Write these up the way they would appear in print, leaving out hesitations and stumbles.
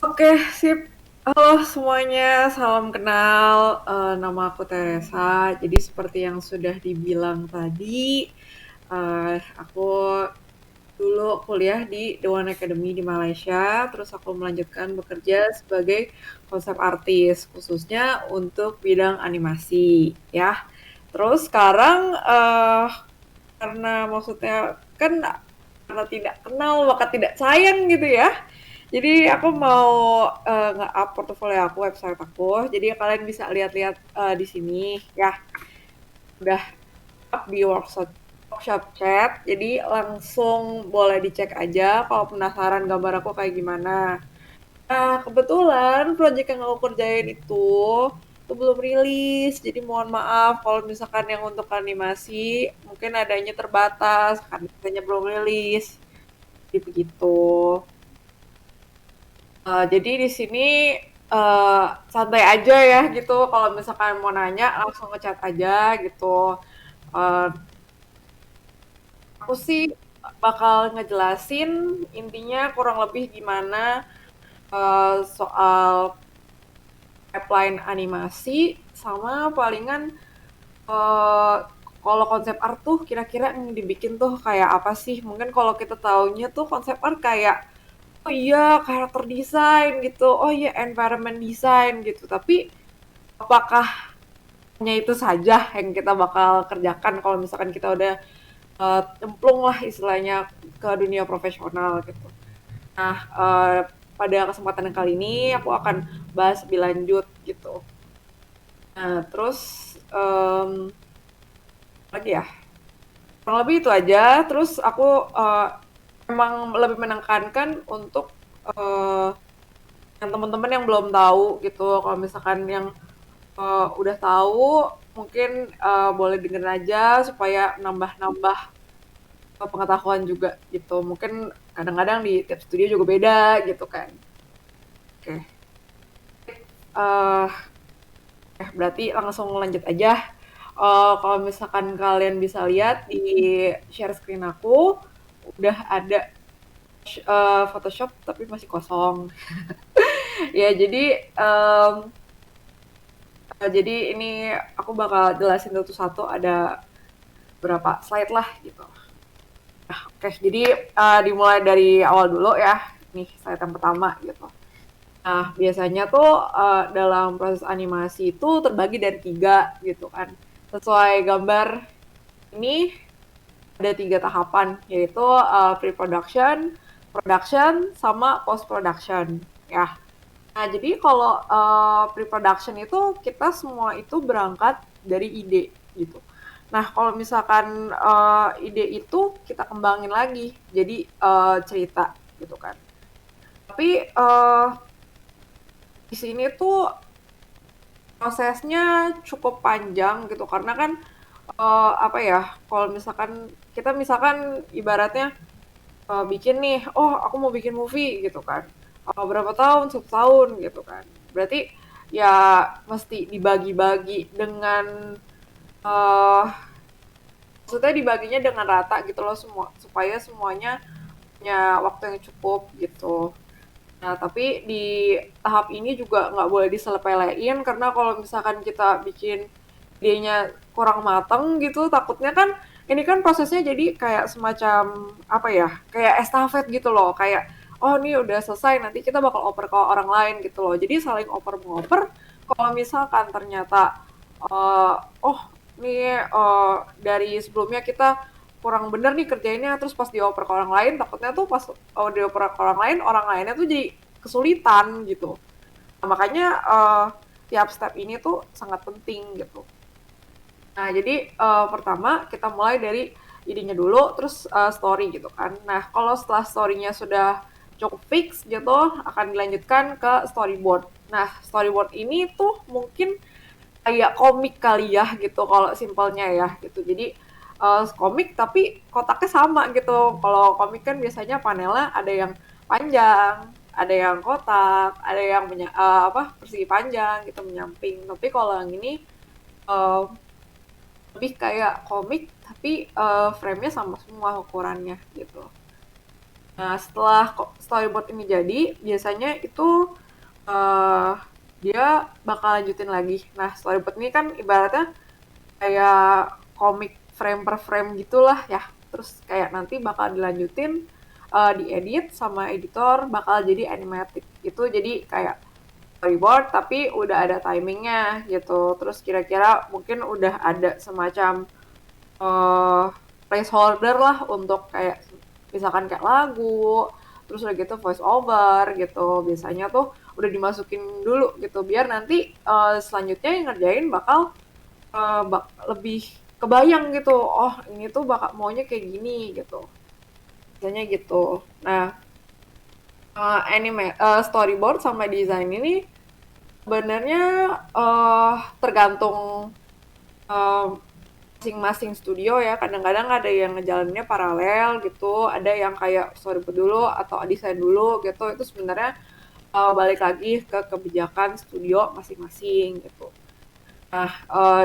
Oke, sip. Halo semuanya, salam kenal. Nama aku Teresa. Jadi seperti yang sudah dibilang tadi, aku dulu kuliah di The One Academy di Malaysia, terus aku melanjutkan bekerja sebagai konsep artis, khususnya untuk bidang animasi, ya. Terus sekarang, karena maksudnya kan karena tidak kenal maka tidak sayang gitu ya. Jadi aku mau nge-up portofolio aku, website aku. Jadi kalian bisa lihat-lihat di sini ya. Udah up di workshop chat. Jadi langsung boleh dicek aja kalau penasaran gambar aku kayak gimana. Nah, kebetulan project yang aku kerjain itu belum rilis. Jadi mohon maaf kalau misalkan yang untuk animasi mungkin adanya terbatas karena katanya belum rilis. Jadi begitu. Jadi di sini santai aja ya gitu. Kalau misalkan mau nanya langsung ngechat aja gitu. Uh, aku sih bakal ngejelasin intinya kurang lebih gimana soal pipeline animasi sama palingan uh, kalau konsep art tuh kira-kira yang dibikin tuh kayak apa sih? Mungkin kalau kita taunya tuh konsep art kayak oh iya karakter design gitu, oh iya environment design gitu. Tapi apakah hanya itu saja yang kita bakal kerjakan kalau misalkan kita udah cemplung lah istilahnya ke dunia profesional gitu. Nah, pada kesempatan yang kali ini aku akan bahas lebih lanjut gitu. Nah, terus lagi ya, kurang lebih itu aja. Terus aku emang lebih menekankan untuk uh, yang teman-teman yang belum tahu gitu. Kalau misalkan yang udah tahu, mungkin boleh dengerin aja supaya nambah-nambah pengetahuan juga gitu. Mungkin kadang-kadang di tiap studio juga beda gitu kan. Oke, uh, berarti langsung lanjut aja. Kalau misalkan kalian bisa lihat di share screen aku, udah ada Photoshop tapi masih kosong. Ya jadi ini aku bakal jelasin satu-satu ada berapa slide lah gitu. Oke, jadi dimulai dari awal dulu ya. Nih slide yang pertama gitu. Nah, biasanya tuh dalam proses animasi itu terbagi dari tiga gitu kan. Sesuai gambar ini ada tiga tahapan, yaitu pre-production, production, sama post-production. Ya. Nah, jadi kalau pre-production itu kita semua itu berangkat dari ide gitu. Nah, kalau misalkan ide itu kita kembangin lagi jadi cerita gitu kan. Tapi di sini tuh prosesnya cukup panjang gitu karena kan apa ya? Kalau misalkan kita misalkan ibaratnya bikin nih, oh aku mau bikin movie gitu kan. Berapa tahun? 1 tahun gitu kan. Berarti ya mesti dibagi-bagi dengan uh, maksudnya dibaginya dengan rata gitu loh semua supaya semuanya punya waktu yang cukup gitu. Nah, tapi di tahap ini juga nggak boleh diselepelein karena kalau misalkan kita bikin idenya kurang mateng gitu, takutnya kan ini kan prosesnya jadi kayak semacam apa ya, kayak estafet gitu loh, kayak oh ini udah selesai nanti kita bakal oper ke orang lain gitu loh. Jadi saling oper mengoper. Kalau misalkan ternyata uh, oh ini dari sebelumnya kita kurang bener nih kerjainnya terus pas dioper ke orang lain takutnya tuh pas dioper ke orang lainnya tuh jadi kesulitan gitu. Nah, makanya tiap step ini tuh sangat penting gitu. Nah, jadi pertama kita mulai dari idenya dulu, terus story gitu kan. Nah, kalau setelah story-nya sudah cukup fix gitu, akan dilanjutkan ke storyboard. Nah, storyboard ini tuh mungkin kayak komik kali ya gitu, kalau simpelnya ya gitu. Jadi komik tapi kotaknya sama gitu. Kalau komik kan biasanya panelnya ada yang panjang, ada yang kotak, ada yang apa persegi panjang gitu menyamping. Tapi kalau yang ini uh, lebih kayak komik tapi frame-nya sama semua ukurannya gitu. Nah, setelah storyboard ini jadi, biasanya itu uh, dia bakal lanjutin lagi. Nah, storyboard ini kan ibaratnya kayak komik frame per frame gitulah ya. Terus kayak nanti bakal dilanjutin, diedit sama editor bakal jadi animatic. Itu jadi kayak storyboard tapi udah ada timingnya gitu. Terus kira-kira mungkin udah ada semacam uh, placeholder lah untuk kayak misalkan kayak lagu, terus udah gitu voice over gitu. Biasanya tuh udah dimasukin dulu gitu biar nanti selanjutnya yang ngerjain bakal lebih kebayang gitu. Oh, ini tuh bakal maunya kayak gini gitu. Biasanya gitu. Nah, storyboard sama desain ini sebenarnya tergantung eh, masing-masing studio ya. Kadang-kadang ada yang ngejalaninnya paralel gitu, ada yang kayak storyboard dulu atau desain dulu gitu. Itu sebenarnya balik lagi ke kebijakan studio masing-masing gitu. Nah,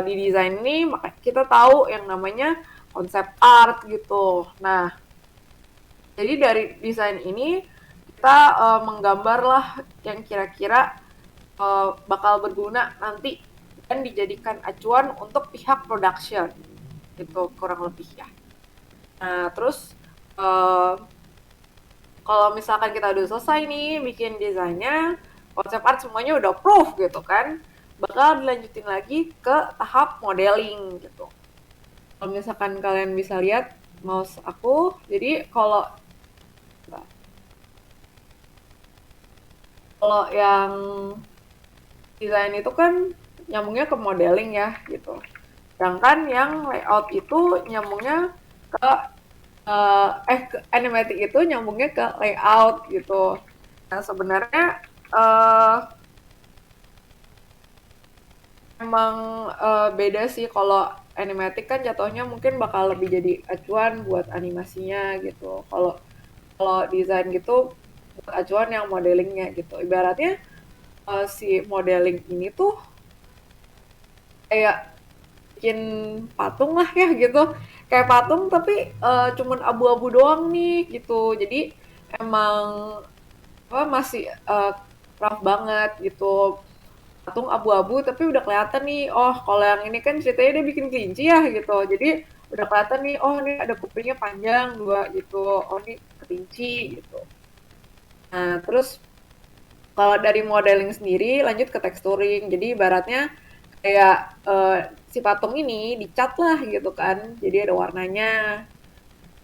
di desain ini kita tahu yang namanya konsep art gitu. Nah, jadi dari desain ini kita menggambar lah yang kira-kira bakal berguna nanti dan dijadikan acuan untuk pihak production gitu kurang lebih ya. Nah terus uh, kalau misalkan kita udah selesai nih bikin desainnya, konsep art semuanya udah proof gitu kan, bakal dilanjutin lagi ke tahap modeling gitu. Kalau misalkan kalian bisa lihat mouse aku, jadi kalau yang desain itu kan nyambungnya ke modeling ya gitu. Sedangkan yang layout itu nyambungnya ke animatic itu nyambungnya ke layout gitu. Nah sebenarnya uh, emang beda sih kalau animatic kan jatuhnya mungkin bakal lebih jadi acuan buat animasinya gitu. Kalau kalau desain gitu buat acuan yang modelingnya gitu. Ibaratnya si modeling ini tuh kayak bikin patung lah ya gitu. Kayak patung tapi cuman abu-abu doang nih gitu. Jadi emang apa masih rough banget gitu. Patung abu-abu tapi udah kelihatan nih. Oh, kalau yang ini kan ceritanya dia bikin kelinci ya gitu. Jadi udah kelihatan nih, oh ini ada kupingnya panjang dua gitu. Oh ini kelinci gitu. Nah, terus kalau dari modeling sendiri lanjut ke texturing. Jadi ibaratnya kayak si patung ini dicat lah gitu kan. Jadi ada warnanya.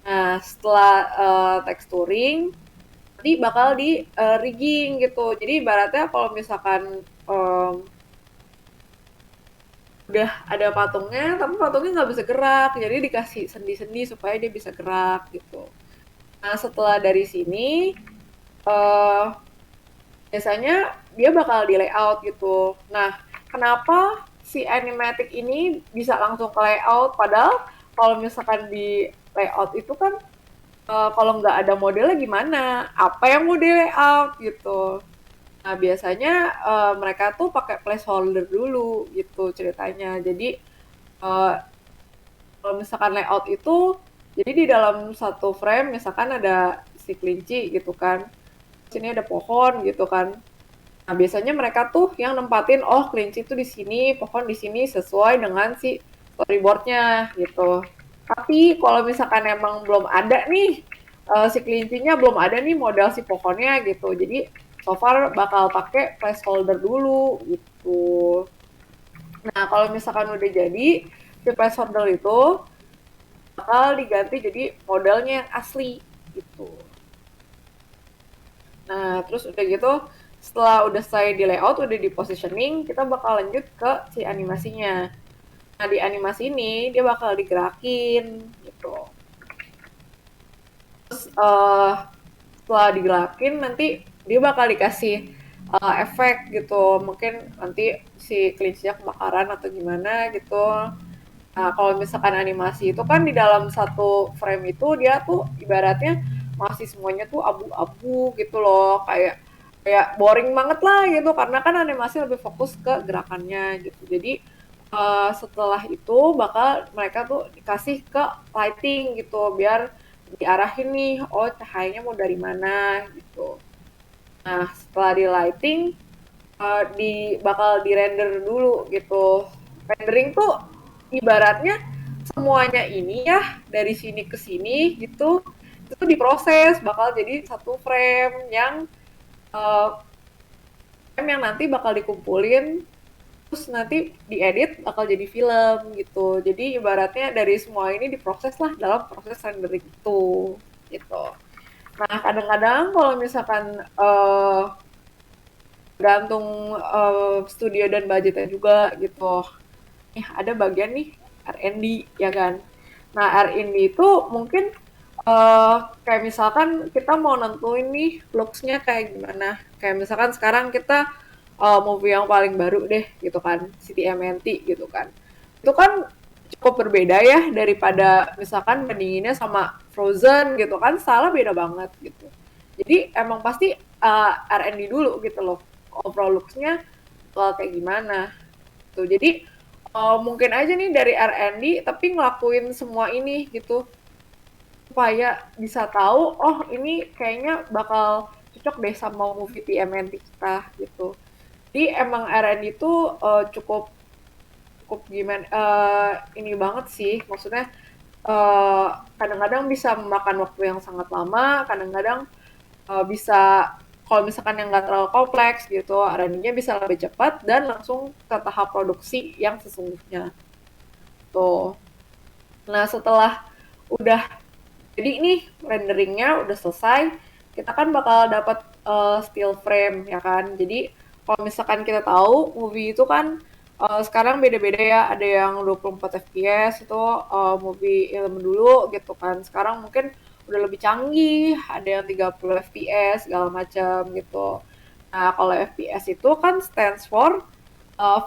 Nah, setelah texturing nanti bakal di rigging gitu. Jadi ibaratnya kalau misalkan udah ada patungnya, tapi patungnya nggak bisa gerak, jadi dikasih sendi-sendi supaya dia bisa gerak gitu. Nah, setelah dari sini, uh, biasanya dia bakal di layout gitu. Nah, kenapa si animatic ini bisa langsung ke layout, padahal kalau misalkan di layout itu kan kalau nggak ada modelnya gimana? Apa yang mau di layout gitu? Nah, biasanya mereka tuh pakai placeholder dulu gitu ceritanya. Jadi kalau misalkan layout itu, jadi di dalam satu frame misalkan ada si kelinci gitu kan, sini ada pohon gitu kan. Nah, biasanya mereka tuh yang nempatin, oh kelinci itu di sini, pohon di sini sesuai dengan si storyboardnya gitu. Tapi kalau misalkan emang belum ada nih si kelincinya belum ada nih modal si pohonnya gitu. Jadi so far bakal pakai placeholder dulu gitu. Nah, kalau misalkan udah jadi si placeholder itu bakal diganti jadi modelnya yang asli gitu. Nah, terus udah gitu setelah udah selesai di layout, udah di positioning, kita bakal lanjut ke si animasinya. Nah, di animasi ini dia bakal digerakin gitu. Terus setelah digerakin nanti dia bakal dikasih efek gitu. Mungkin nanti si kelincinya kebakaran atau gimana gitu. Nah, kalau misalkan animasi itu kan di dalam satu frame itu dia tuh ibaratnya masih semuanya tuh abu-abu gitu loh, kayak kayak boring banget lah gitu karena kan animasi lebih fokus ke gerakannya gitu. Jadi setelah itu bakal mereka tuh dikasih ke lighting gitu biar diarahin nih, oh cahayanya mau dari mana gitu. Nah setelah di lighting, bakal di render dulu gitu. Rendering tuh ibaratnya semuanya ini ya dari sini ke sini gitu itu diproses bakal jadi satu frame uh, frame yang nanti bakal dikumpulin terus nanti diedit bakal jadi film gitu. Jadi ibaratnya dari semua ini diproses lah dalam proses rendering itu gitu. Nah kadang-kadang kalau misalkan gantung studio dan budgetnya juga gitu. Ada bagian nih R&D ya kan. Nah R&D itu mungkin kayak misalkan kita mau nentuin nih looks-nya kayak gimana. Kayak misalkan sekarang kita movie yang paling baru deh gitu kan, CTMNT gitu kan. Itu kan cukup berbeda ya daripada misalkan bandinginnya sama Frozen gitu kan, salah beda banget gitu. Jadi emang pasti R&D dulu gitu loh, overall looks-nya kayak gimana. Tuh, jadi mungkin aja nih dari R&D tapi ngelakuin semua ini gitu supaya bisa tahu oh ini kayaknya bakal cocok deh sama movie TMNT kita gitu. Jadi emang R&D itu cukup cukup gimana ini banget sih maksudnya eh, kadang-kadang bisa memakan waktu yang sangat lama, kadang-kadang bisa kalau misalkan yang nggak terlalu kompleks gitu, R&D-nya bisa lebih cepat dan langsung ke tahap produksi yang sesungguhnya. Tuh. Nah, setelah udah jadi nih renderingnya udah selesai, kita kan bakal dapat still frame ya kan. Jadi kalau misalkan kita tahu movie itu kan sekarang beda-beda ya, ada yang 24 fps itu movie film dulu gitu kan. Sekarang mungkin udah lebih canggih, ada yang 30 fps segala macam gitu. Nah, kalau fps itu kan stands for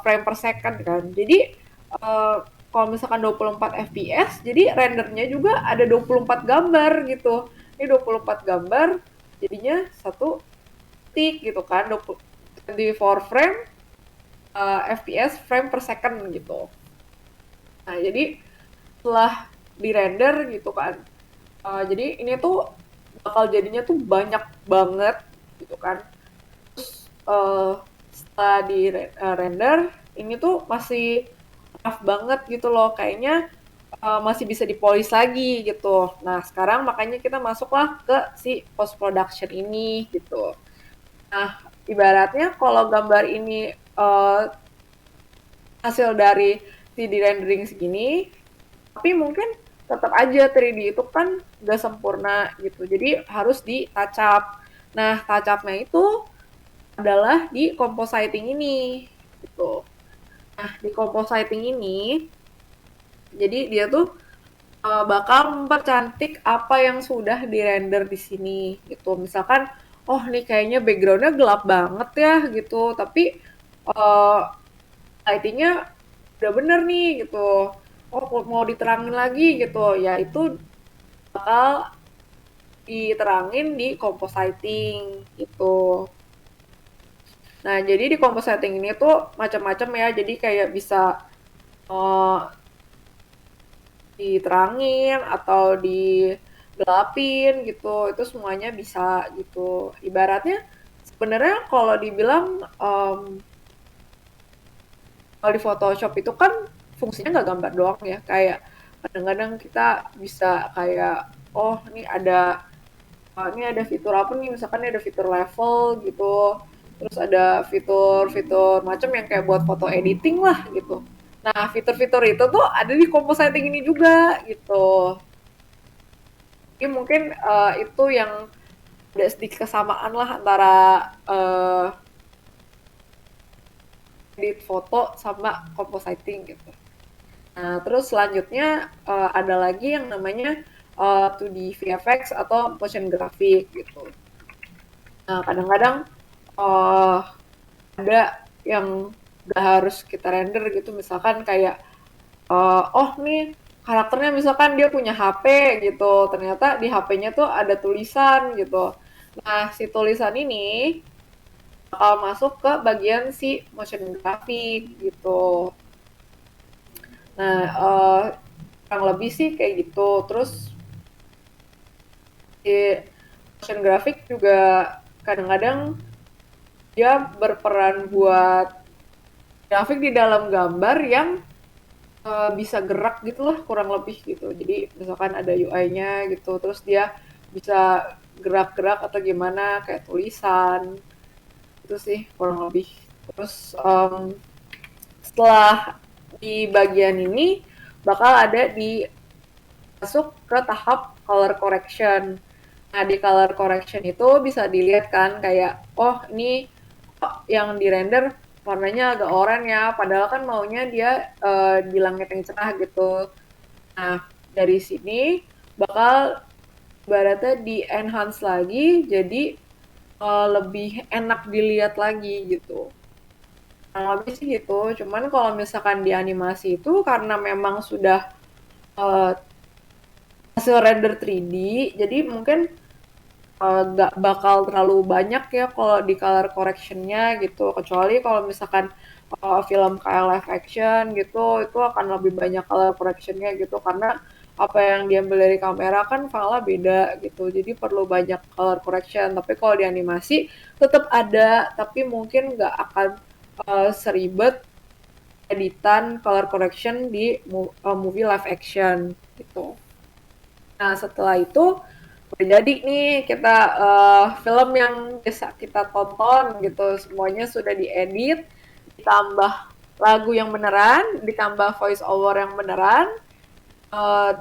frame per second kan. Jadi kalau misalkan 24 fps, jadi rendernya juga ada 24 gambar gitu. Ini 24 gambar, jadinya satu tick gitu kan, 24 frame fps frame per second gitu. Nah, jadi setelah di render gitu kan, jadi ini tuh bakal jadinya tuh banyak banget gitu kan. uh, Setelah di render ini tuh masih rough banget gitu loh kayaknya masih bisa dipolis lagi gitu. Nah sekarang makanya kita masuklah ke si post production ini gitu. Nah ibaratnya kalau gambar ini hasil dari 3D rendering segini tapi mungkin tetap aja 3D itu kan gak sempurna gitu jadi harus di touch up. Nah touch upnya itu adalah di compositing ini gitu. Nah, di compositing ini jadi dia tuh bakal mempercantik apa yang sudah di-render di sini gitu. Misalkan oh nih kayaknya backgroundnya gelap banget ya gitu, tapi uh, lightingnya udah bener nih gitu. Oh mau diterangin lagi gitu, ya itu bakal diterangin di compositing gitu. Nah, jadi di compositing ini tuh macam-macam ya. Jadi kayak bisa uh, diterangin atau digelapin gitu. Itu semuanya bisa gitu. Ibaratnya sebenarnya kalau dibilang kalau di Photoshop itu kan fungsinya nggak gambar doang ya. Kayak kadang-kadang kita bisa kayak oh ini ada fitur apa nih misalkan ini ada fitur level gitu terus ada fitur-fitur macam yang kayak buat foto editing lah gitu. Nah fitur-fitur itu tuh ada di compositing ini juga gitu. Jadi mungkin itu yang ada sedikit kesamaan lah antara edit foto sama compositing gitu. Nah terus selanjutnya ada lagi yang namanya 2D VFX atau motion graphic gitu. Nah kadang-kadang uh, ada yang gak harus kita render gitu misalkan kayak oh nih karakternya misalkan dia punya HP gitu ternyata di HP-nya tuh ada tulisan gitu. Nah si tulisan ini bakal masuk ke bagian si motion graphic gitu. Nah kurang lebih sih kayak gitu terus Di motion graphic juga kadang-kadang dia berperan buat grafik di dalam gambar yang bisa gerak gitu lah kurang lebih gitu. Jadi misalkan ada UI-nya gitu, terus dia bisa gerak-gerak atau gimana kayak tulisan itu sih kurang lebih. Terus setelah di bagian ini bakal ada di masuk ke tahap color correction. Nah, di color correction itu bisa dilihat kan kayak, oh ini yang di render warnanya agak oranye ya, padahal kan maunya dia di langit yang cerah gitu. Nah, dari sini bakal ibaratnya di enhance lagi, jadi lebih enak dilihat lagi gitu. Nah, lebih sih gitu. Cuman kalau misalkan di animasi itu karena memang sudah uh, hasil render 3D, jadi mungkin nggak bakal terlalu banyak ya kalau di color correctionnya gitu. Kecuali kalau misalkan film kayak live action gitu, itu akan lebih banyak color correctionnya gitu karena apa yang diambil dari kamera kan file beda gitu, jadi perlu banyak color correction. Tapi kalau di animasi tetap ada, tapi mungkin nggak akan seribet editan color correction di movie live action gitu. Nah, setelah itu udah jadi nih kita film yang bisa kita tonton gitu, semuanya sudah diedit, ditambah lagu yang beneran, ditambah voice over yang beneran,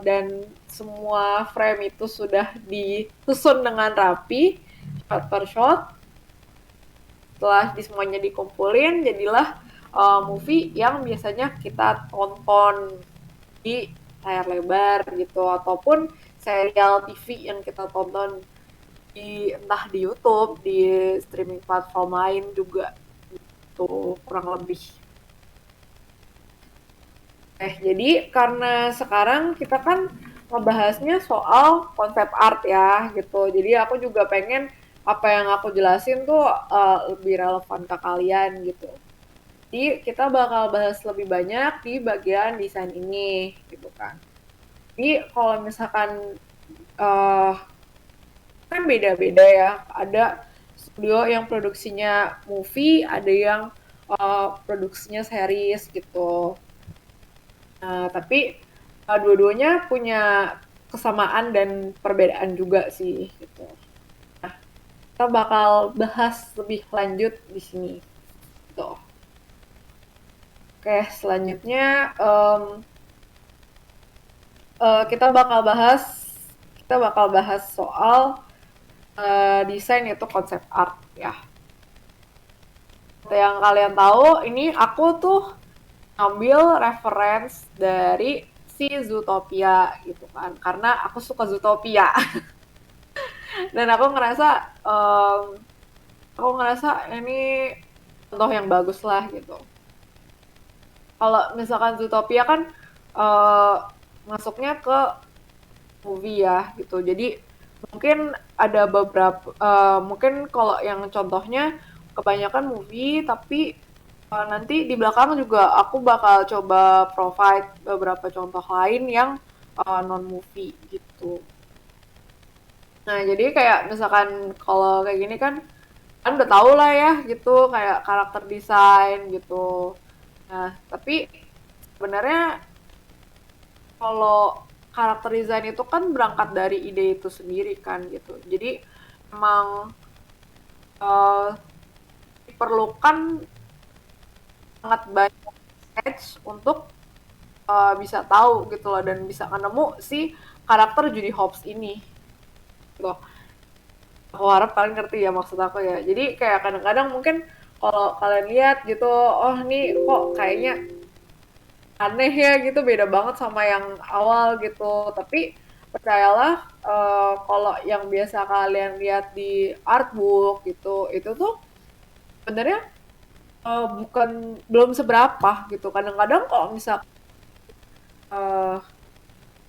dan semua frame itu sudah disusun dengan rapi, shot per shot. Setelah di semuanya dikumpulin, jadilah movie yang biasanya kita tonton di layar lebar gitu, ataupun serial TV yang kita tonton di entah di YouTube, di streaming platform lain juga gitu kurang lebih. Jadi karena sekarang kita kan ngebahasnya soal konsep art ya gitu. Jadi aku juga pengen apa yang aku jelasin tuh lebih relevan ke kalian gitu. Jadi kita bakal bahas lebih banyak di bagian desain ini gitu kan. Jadi kalau misalkan uh, kan beda-beda ya. Ada studio yang produksinya movie, ada yang produksinya series gitu. Nah, tapi dua-duanya punya kesamaan dan perbedaan juga sih gitu. Nah, kita bakal bahas lebih lanjut di sini. Gitu. Oke, selanjutnya kita bakal bahas soal desain itu konsep art ya. Yang kalian tahu, ini aku tuh ambil reference dari si Zootopia gitu kan, karena aku suka Zootopia. Dan aku ngerasa ini contoh yang bagus lah gitu. Kalau misalkan Zootopia kan uh, masuknya ke movie ya gitu, jadi mungkin ada beberapa mungkin kalau yang contohnya kebanyakan movie, tapi nanti di belakang juga aku bakal coba provide beberapa contoh lain yang non movie gitu. Nah, jadi kayak misalkan kalau kayak gini kan udah tau lah ya gitu, kayak karakter desain gitu. Nah, tapi sebenarnya kalau karakter desain itu kan berangkat dari ide itu sendiri kan gitu. Jadi emang uh, diperlukan sangat banyak sketch untuk bisa tahu gitu loh, dan bisa nemu si karakter Judy Hopps ini gitu. Aku harap kalian ngerti ya maksud aku ya. Jadi kayak kadang-kadang mungkin kalau kalian lihat gitu, oh nih kok kayaknya aneh ya gitu, beda banget sama yang awal gitu. Tapi percayalah, kalau yang biasa kalian lihat di artbook gitu, itu tuh sebenarnya bukan belum seberapa gitu. Kadang-kadang kalau misal uh,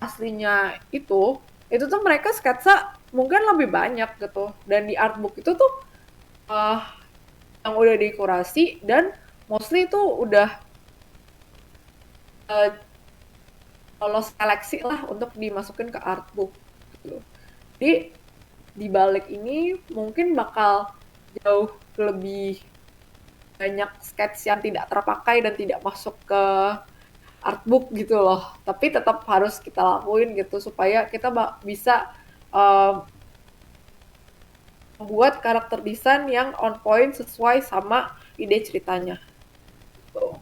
aslinya itu tuh mereka sketsa mungkin lebih banyak gitu. Dan di artbook itu tuh uh, yang udah dikurasi dan mostly itu udah uh, lolos seleksi lah untuk dimasukin ke artbook gitu. Jadi di balik ini mungkin bakal jauh lebih banyak sketch yang tidak terpakai dan tidak masuk ke artbook gitu loh. Tapi tetap harus kita lakuin gitu supaya kita bisa uh, membuat karakter desain yang on point sesuai sama ide ceritanya. Gitu.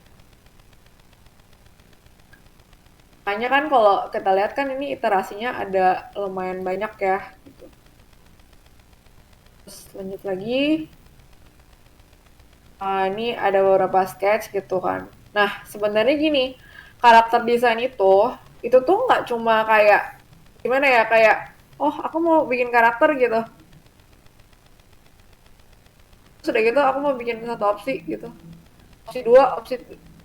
Makanya kan kalau kita lihat kan ini iterasinya ada lumayan banyak ya. Gitu. Terus lanjut lagi, ini ada beberapa sketch gitu kan. Nah sebenarnya gini, karakter desain itu tuh nggak cuma kayak gimana ya kayak oh aku mau bikin karakter gitu, sudah gitu aku mau bikin satu opsi gitu, opsi dua,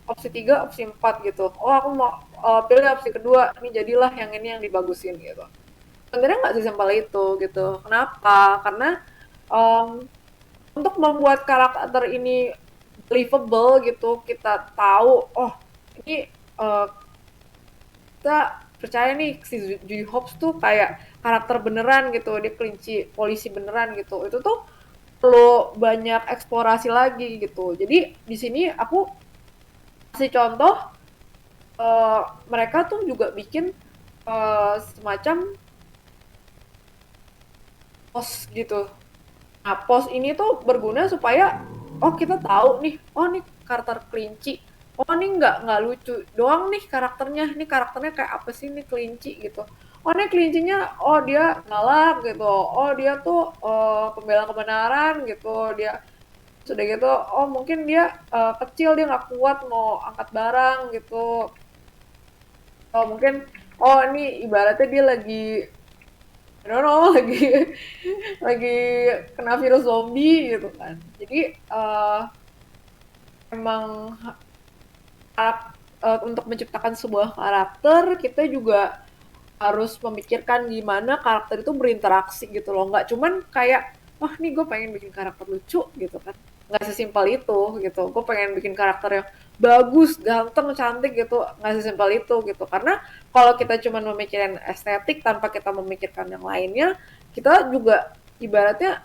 opsi tiga, opsi empat gitu. Oh aku mau pilih opsi kedua, ini jadilah yang ini yang dibagusin gitu. Sebenarnya nggak sesimpel itu gitu. Kenapa? Karena um, untuk membuat karakter ini believable gitu, kita tahu oh ini uh, kita percaya nih si Judy Hopps tuh kayak karakter beneran gitu, dia kelinci polisi beneran gitu. Itu tuh perlu banyak eksplorasi lagi gitu. Jadi di sini aku kasih contoh, mereka tuh juga bikin semacam post gitu. Nah, post ini tuh berguna supaya oh kita tahu nih, oh nih karakter kelinci. Oh nih nggak lucu doang nih karakternya. Nih karakternya kayak apa sih nih kelinci gitu. Oh nih kelincinya, oh dia galak gitu. Oh dia tuh pembela kebenaran gitu. Dia sudah gitu, oh mungkin dia kecil dia nggak kuat mau angkat barang gitu. Oh mungkin, oh ini ibaratnya dia lagi I don't know, lagi kena virus zombie gitu kan. Jadi emang untuk menciptakan sebuah karakter kita juga harus memikirkan gimana karakter itu berinteraksi gitu loh. Nggak cuman kayak wah nih gue pengen bikin karakter lucu gitu kan. Nggak sesimpel itu gitu. Gue pengen bikin karakter yang bagus, ganteng, cantik gitu. Nggak sesimpel itu gitu. Karena kalau kita cuma memikirkan estetik tanpa kita memikirkan yang lainnya, kita juga ibaratnya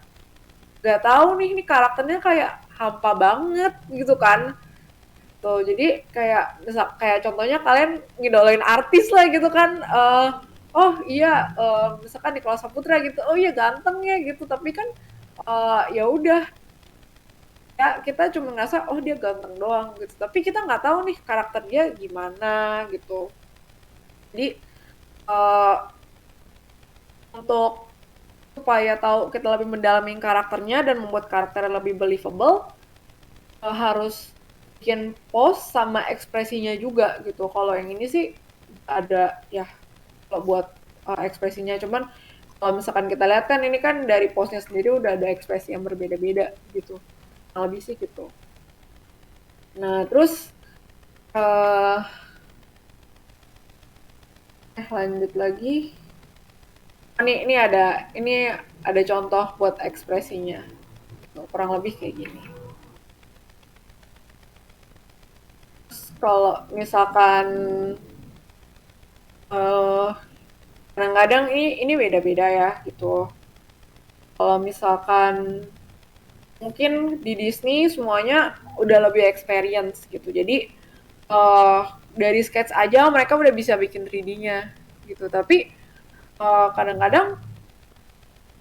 nggak tahu nih ini karakternya kayak hampa banget gitu kan. Tuh, jadi kayak misal kayak contohnya kalian ngidolain artis lah gitu kan. Oh iya, misalkan di Nicholas Saputra gitu. Oh iya ganteng ya gitu, tapi kan ya udah ya kita cuma ngerasa oh dia ganteng doang gitu. Tapi kita nggak tahu nih karakter dia gimana gitu. Jadi uh, untuk supaya tahu kita lebih mendalami karakternya dan membuat karakternya lebih believable, harus bikin pose sama ekspresinya juga gitu. Kalau yang ini sih ada ya kalau buat ekspresinya, cuman kalau misalkan kita lihat kan ini kan dari pose-nya sendiri udah ada ekspresi yang berbeda-beda gitu. Nah, lebih sih gitu. Nah, terus uh, lanjut lagi. Ini ada contoh buat ekspresinya. Kurang lebih kayak gini. Terus kalau misalkan uh, kadang-kadang ini beda-beda ya gitu. Kalau misalkan mungkin di Disney semuanya udah lebih experience gitu. Jadi dari sketch aja mereka udah bisa bikin 3D-nya gitu. Tapi kadang-kadang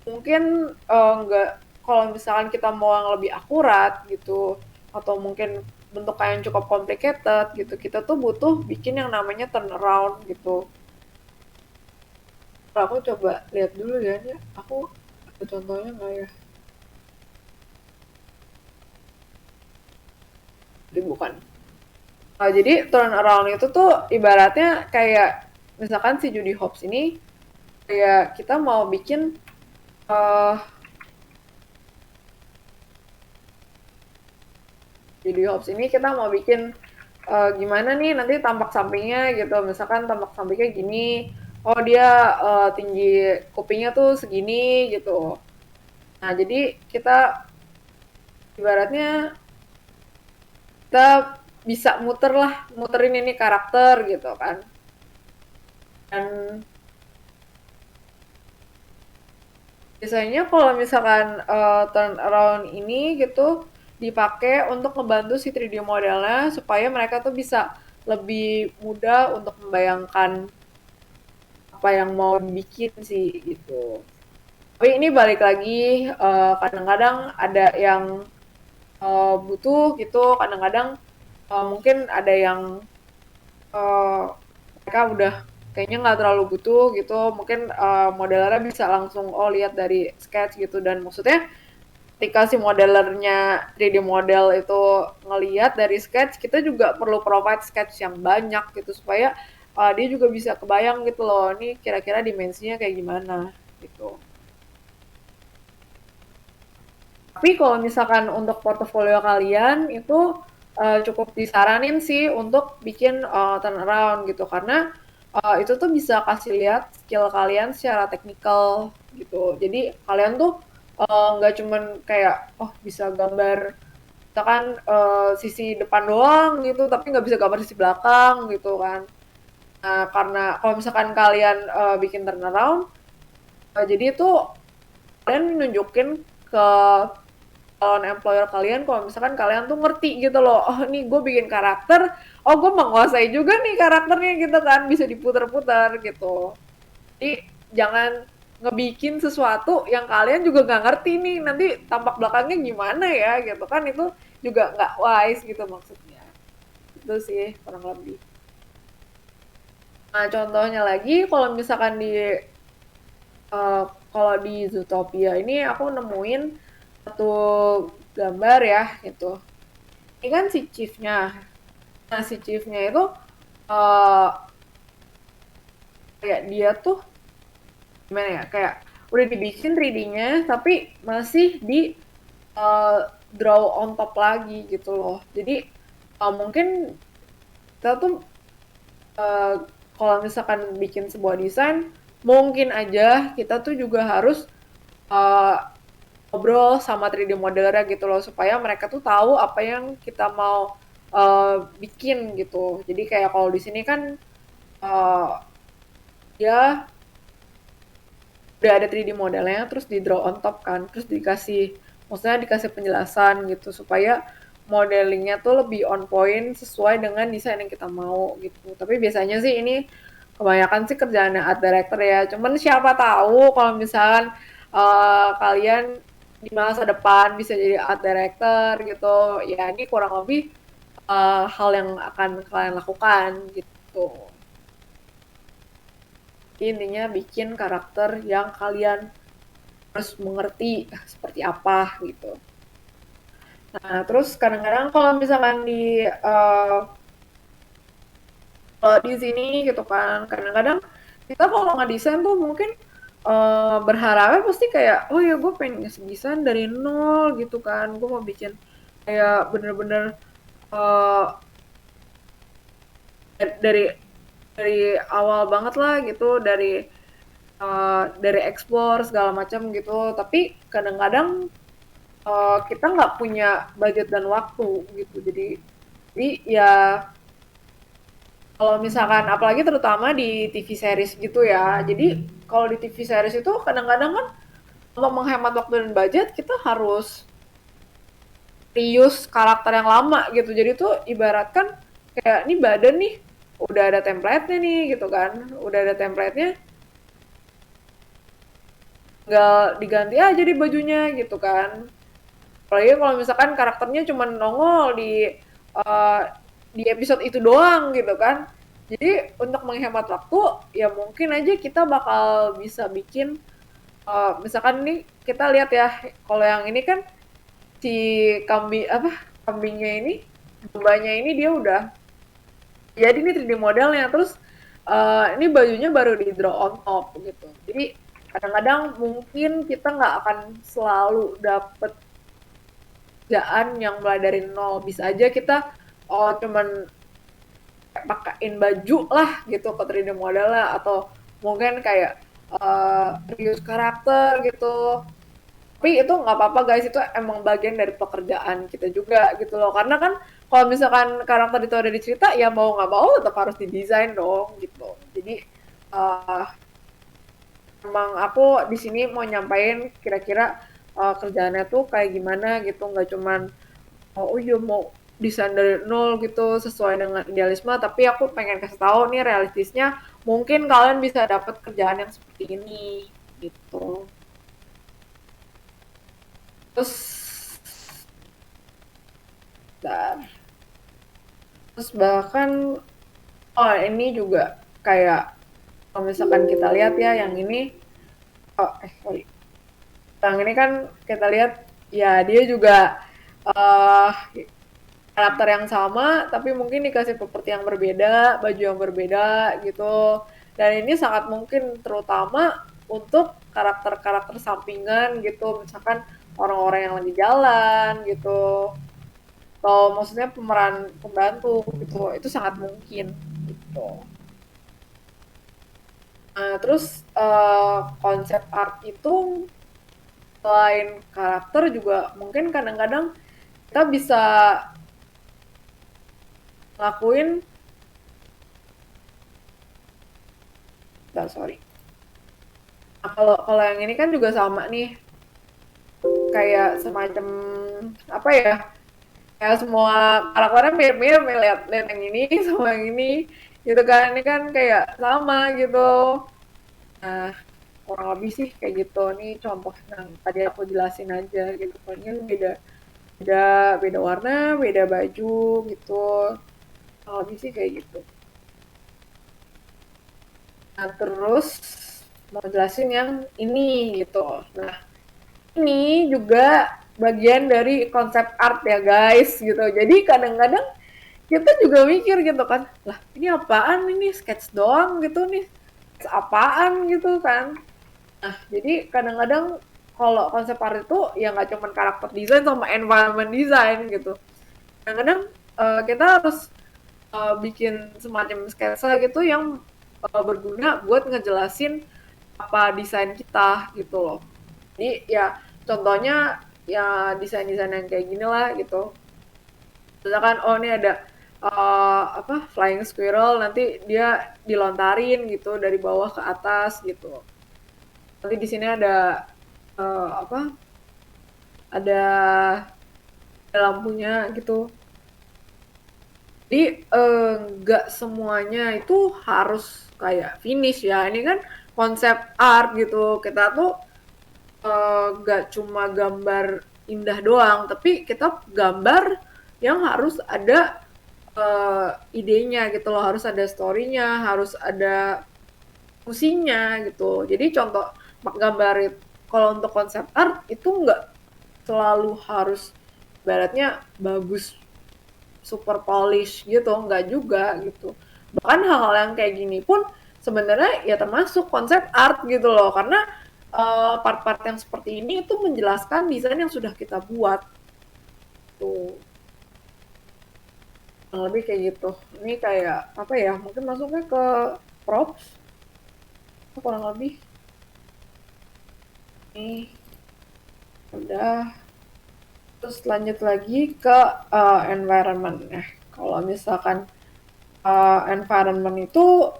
mungkin nggak, kalau misalkan kita mau yang lebih akurat gitu atau mungkin bentuk yang cukup complicated gitu, kita tuh butuh bikin yang namanya turnaround gitu. Nah, aku coba lihat dulu ya, ini aku ada contohnya nggak ya? Jadi bukan. Jadi turn around itu tuh ibaratnya kayak misalkan si Judy Hopps ini kayak kita mau bikin uh, Judy Hopps ini kita mau bikin gimana nih nanti tampak sampingnya gitu. Misalkan tampak sampingnya gini, oh dia tinggi kupingnya tuh segini gitu. Nah jadi kita ibaratnya kita bisa muterin ini karakter gitu kan. Dan Biasanya kalau misalkan turn around ini gitu dipakai untuk ngebantu si 3D modelnya supaya mereka tuh bisa lebih mudah untuk membayangkan apa yang mau dibikin sih gitu. Tapi ini balik lagi kadang-kadang ada yang butuh gitu, kadang-kadang mungkin ada yang eh, mereka udah kayaknya nggak terlalu butuh gitu, mungkin modelernya bisa langsung lihat dari sketch gitu, dan maksudnya ketika si modelernya 3D model itu ngelihat dari sketch, kita juga perlu provide sketch yang banyak gitu supaya dia juga bisa kebayang gitu loh, ini kira-kira dimensinya kayak gimana gitu. Tapi kalau misalkan untuk portofolio kalian itu cukup disaranin sih untuk bikin turnaround gitu, karena itu tuh bisa kasih lihat skill kalian secara teknikal gitu. Jadi kalian tuh nggak cuman kayak oh bisa gambar misalkan sisi depan doang gitu, tapi nggak bisa gambar sisi belakang gitu kan. Nah, karena kalau misalkan kalian bikin turnaround, jadi itu kalian nunjukin ke calon employer kalian kalau misalkan kalian tuh ngerti gitu loh, oh nih gue bikin karakter, oh gue menguasai juga nih karakternya gitu kan, bisa diputar-putar gitu. Jadi jangan ngebikin sesuatu yang kalian juga nggak ngerti nih nanti tampak belakangnya gimana ya gitu kan, itu juga nggak wise gitu maksudnya. Itu sih kurang lebih. Nah contohnya lagi kalau misalkan di uh, kalau di Zootopia ini aku nemuin satu gambar ya gitu. Ini kan si chiefnya. Nah si chiefnya itu uh, kayak dia tuh gimana ya, kayak udah dibikin 3D-nya tapi masih di draw on top lagi gitu loh. Jadi mungkin kita tuh uh, kalau misalkan bikin sebuah desain, mungkin aja kita tuh juga harus uh, ngobrol sama 3D modelernya gitu loh supaya mereka tuh tahu apa yang kita mau bikin gitu. Jadi kayak kalau di sini kan uh, dia udah ada 3D modelnya terus di draw on top kan, terus maksudnya dikasih penjelasan gitu supaya modelingnya tuh lebih on point sesuai dengan desain yang kita mau gitu. Tapi biasanya sih ini kebanyakan sih kerjaannya art director ya, cuman siapa tahu kalau misalkan kalian di masa depan bisa jadi art director gitu ya, ini kurang lebih hal yang akan kalian lakukan gitu. Intinya bikin karakter yang kalian harus mengerti seperti apa gitu. Nah, terus kadang-kadang kalau misalkan di sini gitu kan, kadang-kadang kita kalau ngedesain tuh mungkin berharapnya pasti kayak, oh ya gue pengen desain dari nol gitu kan, gue mau bikin kayak bener-bener uh, dari dari awal banget lah gitu, dari explore segala macam gitu. Tapi kadang-kadang kita nggak punya budget dan waktu gitu, jadi ya kalau misalkan apalagi terutama di TV series gitu ya, jadi kalau di TV series itu kadang-kadang kan untuk menghemat waktu dan budget kita harus reuse karakter yang lama gitu, jadi tuh ibaratkan kayak ini badan nih udah ada template-nya nih gitu kan, udah ada template-nya, tinggal diganti aja di bajunya gitu kan. Apalagi kalau misalkan karakternya cuma nongol uh, di episode itu doang gitu kan. Jadi untuk menghemat waktu ya mungkin aja kita bakal bisa bikin misalkan nih kita lihat ya, kalau yang ini kan si kambingnya ini, dombanya ini dia udah jadi ini 3D modelnya, terus ini bajunya baru di draw on top gitu. Jadi kadang-kadang mungkin kita nggak akan selalu dapet kerjaan yang mulai dari nol, bisa aja kita cuman pakaiin baju lah gitu ke 3D modelnya, atau mungkin kayak reuse karakter gitu. Tapi itu nggak apa-apa guys, itu emang bagian dari pekerjaan kita juga gitu loh, karena kan kalau misalkan karakter itu ada di cerita ya mau nggak mau tetap harus didesain dong gitu. Jadi uh, emang aku di sini mau nyampain kira-kira kerjaannya tuh kayak gimana gitu, nggak cuman oh iya mau desain dari nol gitu sesuai dengan idealisme, tapi aku pengen kasih tahu nih realistisnya mungkin kalian bisa dapat kerjaan yang seperti ini gitu. Terus, dan terus bahkan oh ini juga kayak kalau misalkan kita lihat ya yang ini, oh sorry, yang ini kan kita lihat ya dia juga uh, karakter yang sama tapi mungkin dikasih properti yang berbeda, baju yang berbeda gitu. Dan ini sangat mungkin terutama untuk karakter-karakter sampingan gitu, misalkan orang-orang yang lagi jalan gitu. Atau maksudnya pemeran pembantu gitu, itu sangat mungkin gitu. Nah, terus konsep art itu selain karakter juga mungkin kadang-kadang kita bisa ngelakuin, sorry. Nah, kalau kalau yang ini kan juga sama nih, kayak semacam apa ya? Kayak semua karakternya mirip-mirip nih, lihat lihat yang ini sama yang ini gitu kan. Ini kan kayak sama gitu. Nah, kurang lebih sih kayak gitu. Ini contoh yang tadi aku jelasin aja gitu. Pokoknya beda beda beda warna, beda baju gitu. Kurang lebih sih kayak gitu. Nah, terus mau jelasin yang ini gitu. Nah, ini juga bagian dari konsep art ya guys gitu. Jadi kadang-kadang kita juga mikir gitu kan, lah ini apaan, ini sketch doang gitu nih, sketch apaan gitu kan. Nah jadi kadang-kadang kalau konsep art itu ya nggak cuma karakter desain sama environment design gitu. Kadang-kadang kita harus bikin semacam sketsa gitu yang berguna buat ngejelasin apa desain kita gitu loh. Jadi ya contohnya ya desain-desain yang kayak gini lah gitu. Misalkan oh ini ada apa flying squirrel, nanti dia dilontarin gitu dari bawah ke atas gitu. Nanti di sini ada apa ada lampunya gitu. Jadi nggak semuanya itu harus kayak finish ya. Ini kan konsep art gitu. Kita tuh nggak cuma gambar indah doang, tapi kita gambar yang harus ada idenya gitu loh, harus ada story-nya, harus ada fungsinya gitu. Jadi contoh gambar kalau untuk konsep art itu nggak selalu harus ibaratnya bagus super polish gitu, nggak juga gitu. Bahkan hal-hal yang kayak gini pun sebenarnya ya termasuk konsep art gitu loh, karena part-part yang seperti ini itu menjelaskan desain yang sudah kita buat tuh. Lebih kayak gitu. Ini kayak apa ya? Mungkin masuknya ke props kurang lebih. Nih udah. Terus lanjut lagi ke environment. Nah, kalau misalkan environment itu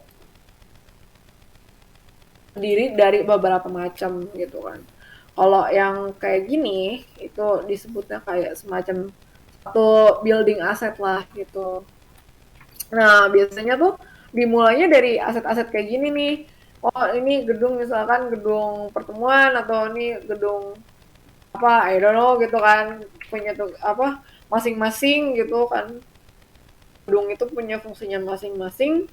terdiri dari beberapa macam gitu kan. Kalau yang kayak gini itu disebutnya kayak semacam satu building aset lah gitu. Nah, biasanya tuh dimulainya dari aset-aset kayak gini nih. Oh, ini gedung misalkan gedung pertemuan atau ini gedung apa, I don't know gitu kan. Punya tuh apa masing-masing gitu kan. Gedung itu punya fungsinya masing-masing.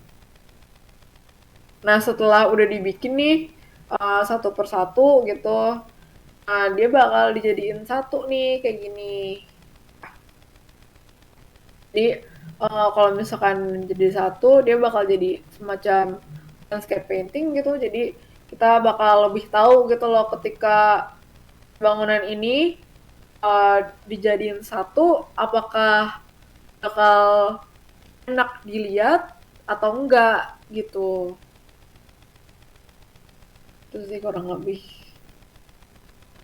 Nah, setelah udah dibikin nih satu persatu gitu, nah dia bakal dijadiin satu nih kayak gini. Jadi kalau misalkan jadi satu, dia bakal jadi semacam landscape painting gitu. Jadi kita bakal lebih tahu gitu loh ketika bangunan ini dijadiin satu, apakah bakal enak dilihat atau enggak gitu. Itu sih kurang lebih.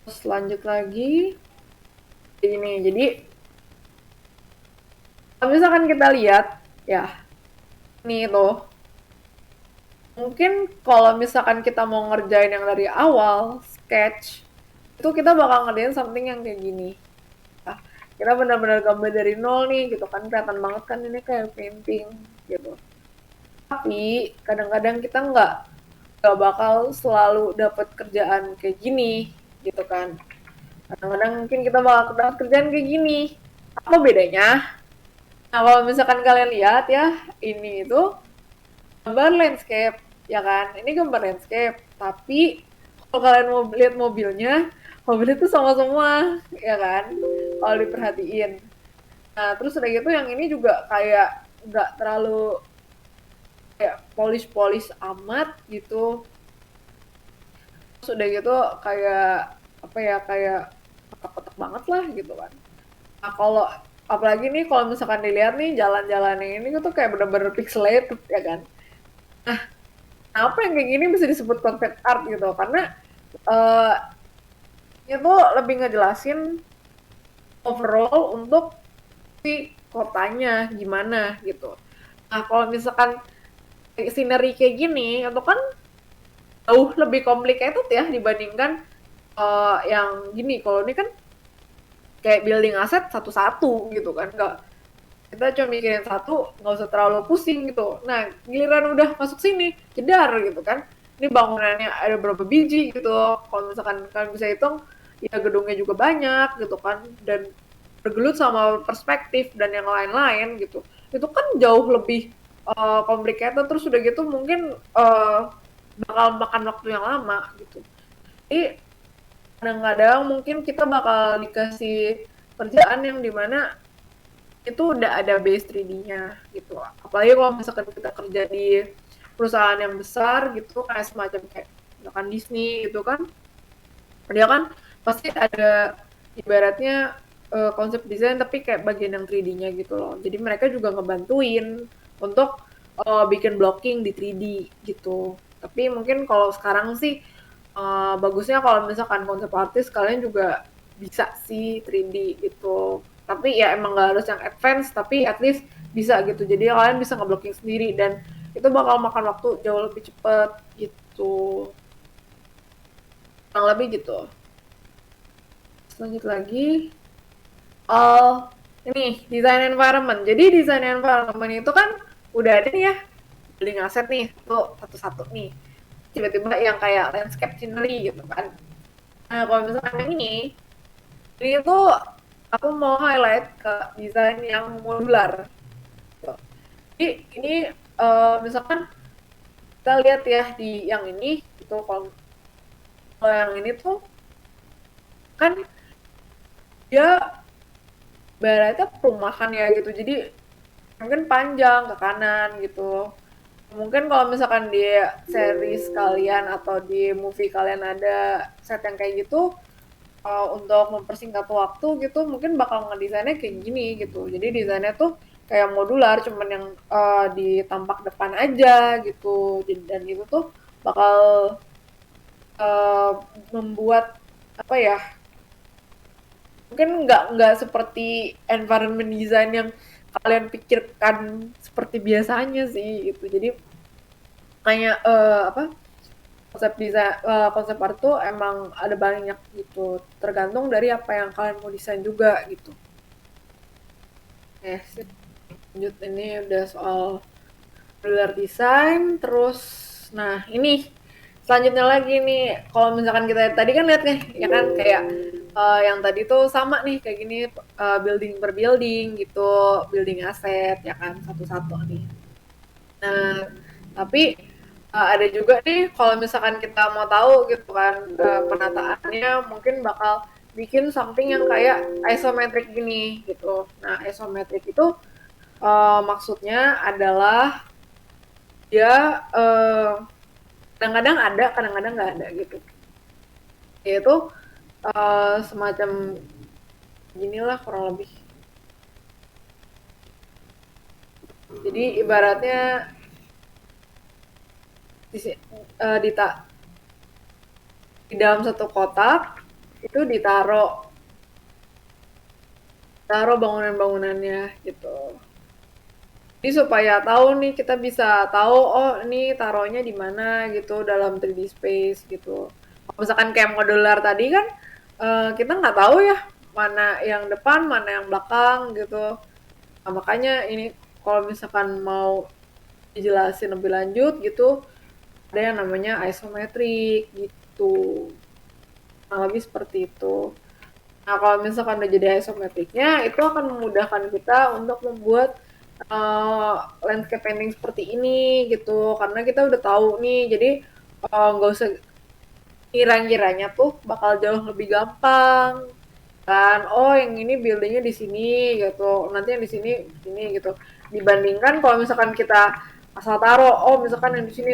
Terus lanjut lagi ini. Jadi kalau misalkan kita lihat ya, ini tuh Mungkin kalau misalkan kita mau ngerjain yang dari awal, sketch, itu kita bakal ngerjain something yang kayak gini. Nah, kita benar-benar gambar dari nol nih gitu kan, kelihatan banget kan ini kayak painting gitu. Tapi kadang-kadang kita nggak bakal selalu dapat kerjaan kayak gini gitu kan. Kadang-kadang mungkin kita bakal dapat kerjaan kayak gini. Apa bedanya? Nah, kalau misalkan kalian lihat ya, ini itu gambar landscape, ya kan? Ini gambar landscape, tapi kalau kalian mau lihat mobilnya, mobilnya itu sama semua, ya kan? Kalau diperhatiin. Nah, terus udah gitu yang ini juga kayak nggak terlalu kayak polish-polish amat gitu. Terus udah gitu kayak apa ya, kayak kotak-kotak banget lah gitu kan. Nah, kalau apalagi nih kalau misalkan dilihat nih jalan-jalannya ini tuh kayak bener-bener pixelated ya kan. Nah, apa yang kayak gini bisa disebut concept art gitu karena uh, itu lebih ngejelasin overall untuk si kotanya gimana gitu. Nah, kalau misalkan scenery kayak gini itu kan jauh lebih complicated ya dibandingkan yang gini. Kalau ini kan kayak building aset satu-satu gitu kan, nggak, kita cuma mikirin satu, nggak usah terlalu pusing gitu. Nah, giliran udah masuk sini jedar gitu kan, ini bangunannya ada berapa biji gitu, kalau misalkan kalian bisa hitung ya gedungnya juga banyak gitu kan, dan bergelut sama perspektif dan yang lain-lain gitu, itu kan jauh lebih complicated. Terus udah gitu mungkin bakal makan waktu yang lama gitu. Jadi kadang-kadang mungkin kita bakal dikasih kerjaan yang dimana itu udah ada base 3D-nya gitu. Apalagi kalau misalkan kita kerja di perusahaan yang besar gitu, kayak semacam kayak misalkan Disney gitu kan, dia kan pasti ada ibaratnya konsep desain tapi kayak bagian yang 3D-nya gitu loh. Jadi mereka juga ngebantuin untuk bikin blocking di 3D gitu. Tapi mungkin kalau sekarang sih bagusnya kalau misalkan konsep artis kalian juga bisa sih 3D gitu. Tapi ya emang gak harus yang advance, tapi at least bisa gitu. Jadi kalian bisa ngeblocking sendiri dan itu bakal makan waktu jauh lebih cepet gitu. Kurang lebih gitu. Lanjut lagi. Oh, ini desain environment. Jadi desain environment itu kan udah ada nih ya, building aset nih, tuh satu-satu nih. Tiba-tiba yang kayak landscape scenery gitu kan. Nah, kalau misalkan yang ini tuh aku mau highlight ke desain yang modular. Gitu. Jadi ini misalkan kita lihat ya di yang ini, itu kalau yang ini tuh kan dia baratnya perumahan ya gitu. Jadi mungkin panjang ke kanan gitu. Mungkin kalau misalkan di series kalian atau di movie kalian ada set yang kayak gitu, untuk mempersingkat waktu gitu, mungkin bakal ngedesainnya kayak gini gitu. Jadi desainnya tuh kayak modular, cuman yang di tampak depan aja gitu. Dan itu tuh bakal uh, membuat apa ya? Mungkin nggak seperti environment design yang kalian pikirkan seperti biasanya sih gitu. Jadi kayak apa, konsep desain konsep art tuh emang ada banyak gitu, tergantung dari apa yang kalian mau desain juga gitu. Sip. Lanjut, ini udah soal modular design. Terus nah ini selanjutnya lagi nih, kalau misalkan kita tadi kan lihat nih ya kan kayak yang tadi tuh sama nih kayak gini, building per building gitu, building aset ya kan satu-satu nih. Nah, tapi ada juga nih kalau misalkan kita mau tahu gitu kan penataannya, mungkin bakal bikin something yang kayak isometric gini gitu. Nah, isometric itu maksudnya adalah dia kadang-kadang ada, kadang-kadang nggak ada gitu. Yaitu semacam ginilah kurang lebih. Jadi ibaratnya di, di, di dalam satu kotak itu ditaruh bangunan-bangunannya gitu. Jadi supaya tahu nih kita bisa tahu oh ini taruhnya di mana gitu dalam 3D space gitu. Kalau misalkan kayak modular tadi kan kita nggak tahu ya mana yang depan, mana yang belakang gitu. Nah, makanya ini kalau misalkan mau dijelasin lebih lanjut gitu, ada yang namanya isometrik gitu. Nah, lebih seperti itu. Nah, kalau misalkan udah jadi isometriknya, itu akan memudahkan kita untuk membuat landscape painting seperti ini gitu. Karena kita udah tahu nih, jadi nggak usah kira-kiranya tuh bakal jauh lebih gampang kan. Oh, yang ini buildingnya di sini gitu. Nanti yang di sini gitu. Dibandingkan kalau misalkan kita asal taruh, oh misalkan yang di sini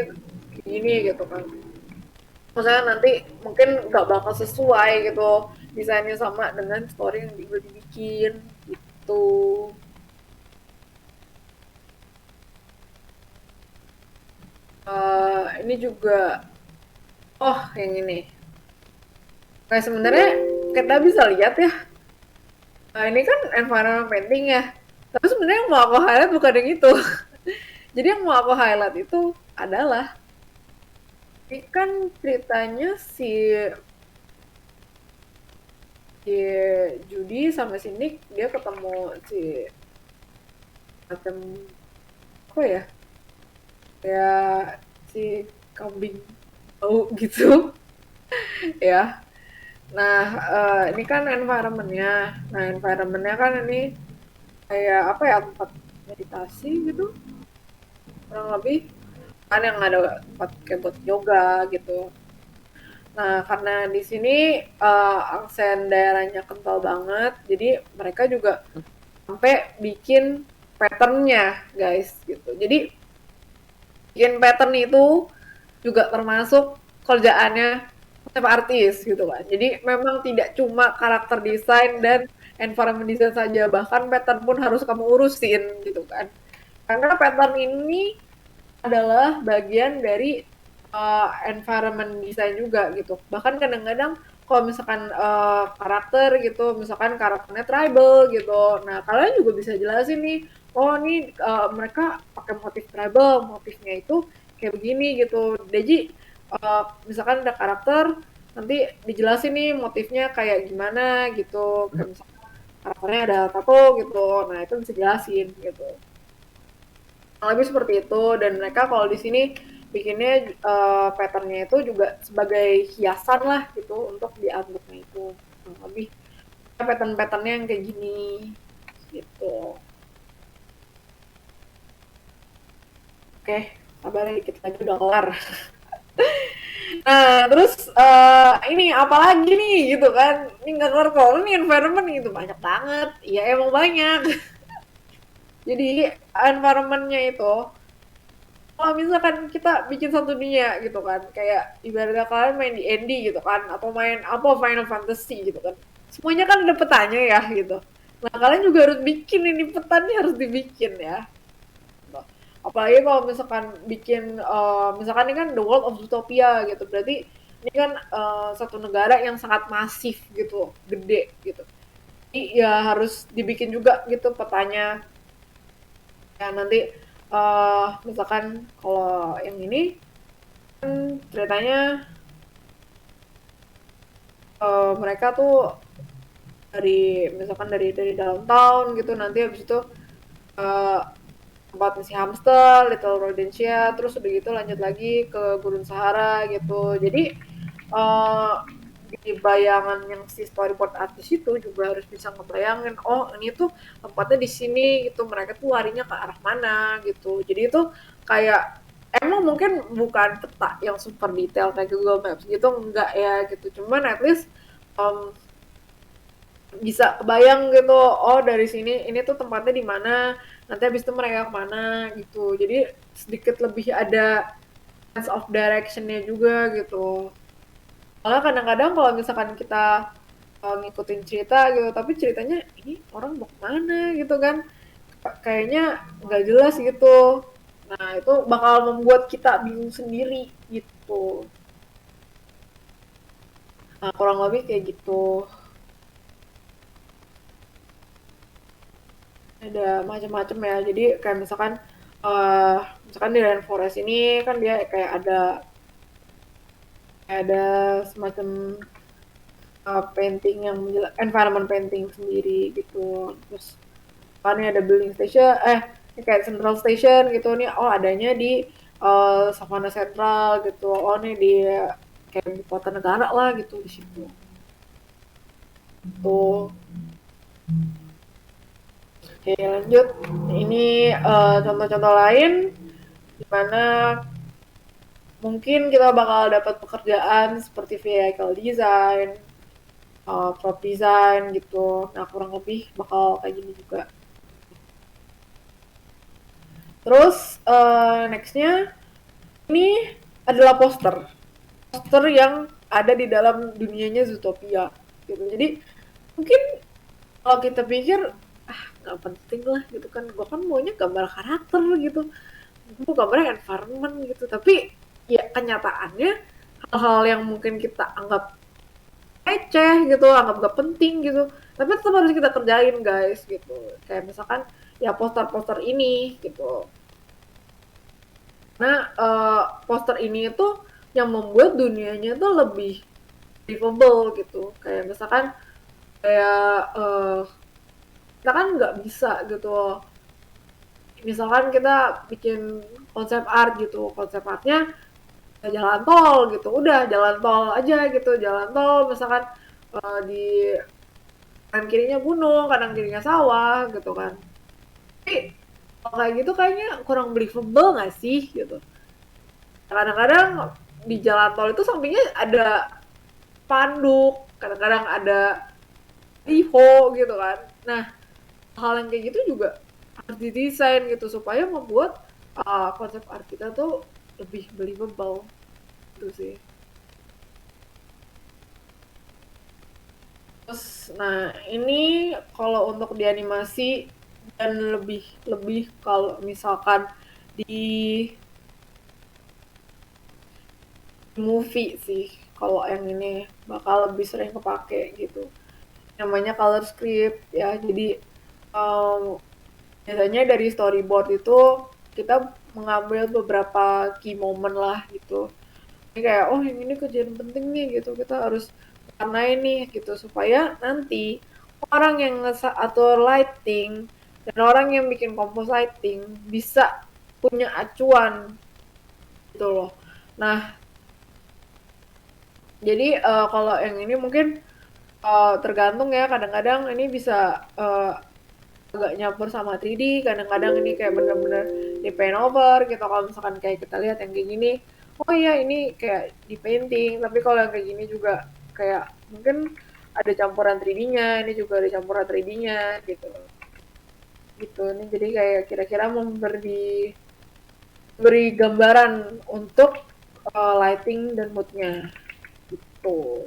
gini gitu kan. Maksudnya nanti mungkin nggak bakal sesuai gitu desainnya sama dengan story yang udah dibikin gitu. Ini juga oh yang ini kayak sebenarnya kita bisa lihat ya, ini kan environment painting ya, tapi sebenarnya yang mau aku highlight bukan yang itu. Jadi yang mau aku highlight itu adalah ini kan ceritanya si Judy sama si Nick dia ketemu si macam apa ya, kayak si kambing bau gitu. Ya. Nah, ini kan environment-nya. Nah, environment-nya kan ini kayak apa ya, tempat meditasi gitu, kurang lebih. Kan yang ada tempat kayak buat yoga gitu. Nah, karena di sini aksen daerahnya kental banget, jadi mereka juga sampai bikin patternnya, guys, gitu. Jadi bikin pattern itu juga termasuk kerjaannya konsep artis gitu kan. Jadi memang tidak cuma karakter desain dan environment design saja, bahkan pattern pun harus kamu urusin gitu kan. Karena pattern ini adalah bagian dari environment design juga gitu. Bahkan kadang-kadang kalau misalkan karakter gitu, misalkan karakternya tribal gitu. Nah, kalian juga bisa jelasin nih, oh nih mereka pakai motif tribal, motifnya itu kayak begini gitu. Jadi misalkan ada karakter, nanti dijelasin nih motifnya kayak gimana gitu. Kayak misalkan karakternya ada tato gitu. Nah, itu bisa jelasin gitu. Lebih seperti itu dan mereka kalau di sini bikinnya patternnya itu juga sebagai hiasan lah gitu untuk di artbooknya itu. Lebih pattern-patternnya yang kayak gini gitu. Oke, sabar dikit lagi udah kelar. Nah, terus ini apalagi nih gitu kan? Ini nggak kelar kok. Ini environment gitu banyak banget. Iya emang banyak. Jadi environmentnya itu kalau misalkan kita bikin satu dunia gitu kan, kayak ibaratnya kalian main di D&D gitu kan, atau main apa Final Fantasy gitu kan, semuanya kan ada petanya ya gitu. Nah kalian juga harus bikin ini petanya harus dibikin ya. Gitu. Apalagi kalau misalkan bikin, misalkan ini kan The World of Zootopia gitu, berarti ini kan satu negara yang sangat masif gitu, gede gitu. Jadi ya harus dibikin juga gitu petanya. Ya nanti misalkan kalau yang ini ceritanya mereka tuh dari misalkan dari downtown gitu nanti habis itu uh, tempat si hamster, Little Rodentia, terus udah gitu lanjut lagi ke Gurun Sahara gitu. Jadi uh, di bayangan yang si storyboard artis itu juga harus bisa ngebayangin oh ini tuh tempatnya di sini gitu mereka tuh larinya ke arah mana gitu jadi itu kayak emang mungkin bukan peta yang super detail kayak Google Maps gitu enggak ya gitu cuman at least um, bisa kebayang gitu oh dari sini ini tuh tempatnya di mana nanti habis itu mereka kemana gitu jadi sedikit lebih ada sense of directionnya juga gitu. Soalnya kadang-kadang kalau misalkan kita ngikutin cerita gitu, tapi ceritanya ini orang mau kemana gitu kan, kayaknya nggak jelas gitu. Nah itu bakal membuat kita bingung sendiri gitu. Nah kurang lebih kayak gitu. Ada macam-macam ya. Jadi kayak misalkan eh misalkan di Rainforest ini kan dia kayak ada semacam painting yang environment painting sendiri gitu. Terus kan ini ada building station, ini kayak central station gitu nih. Oh adanya di Savannah Central gitu. Oh nih di kayak di kota negara lah gitu di situ. Tuh. Oke lanjut. Ini contoh-contoh lain di mana mungkin kita bakal dapat pekerjaan seperti vehicle design, prop design gitu. Nah kurang lebih bakal kayak gini juga. Terus nextnya ini adalah poster yang ada di dalam dunianya Zootopia gitu. Jadi mungkin kalau kita pikir nggak penting lah gitu kan, gue kan maunya gambar karakter gitu, gue gambarnya environment gitu. Tapi ya kenyataannya hal-hal yang mungkin kita anggap receh gitu, anggap gak penting gitu, tapi tetap harus kita kerjain guys gitu. Kayak misalkan ya poster-poster ini gitu. Nah poster ini itu yang membuat dunianya tuh lebih livable gitu. Kayak misalkan kayak kita kan nggak bisa gitu, misalkan kita bikin konsep art gitu, konsep artnya jalan tol gitu, udah jalan tol aja gitu, jalan tol misalkan di kanan kirinya gunung, kanan kirinya sawah gitu kan. Tapi kalau kayak gitu kayaknya kurang believable nggak sih gitu. Kadang-kadang di jalan tol itu sampingnya ada panduk, kadang-kadang ada liho gitu kan. Nah hal yang kayak gitu juga harus didesain gitu supaya membuat konsep art kita tuh lebih believable gitu sih. Terus, nah ini kalau untuk di animasi dan lebih lebih kalau misalkan di movie sih, kalau yang ini bakal lebih sering kepake gitu. Namanya color script ya. Jadi um, biasanya dari storyboard itu kita mengambil beberapa key moment lah gitu. Ini kayak oh yang ini kejadian penting nih gitu, kita harus warnain nih gitu supaya nanti orang yang atur lighting dan orang yang bikin compositing bisa punya acuan gitu loh. Nah jadi kalau yang ini mungkin tergantung ya, kadang-kadang ini bisa agak nyampur sama 3D, kadang-kadang ini kayak bener-bener di paint over gitu. Kalau misalkan kayak kita lihat yang kayak gini, oh iya ini kayak di painting, tapi kalau yang kayak gini juga kayak mungkin ada campuran 3D-nya, ini juga ada campuran 3D-nya gitu. Gitu. Ini jadi kayak kira-kira beri gambaran untuk lighting dan moodnya gitu.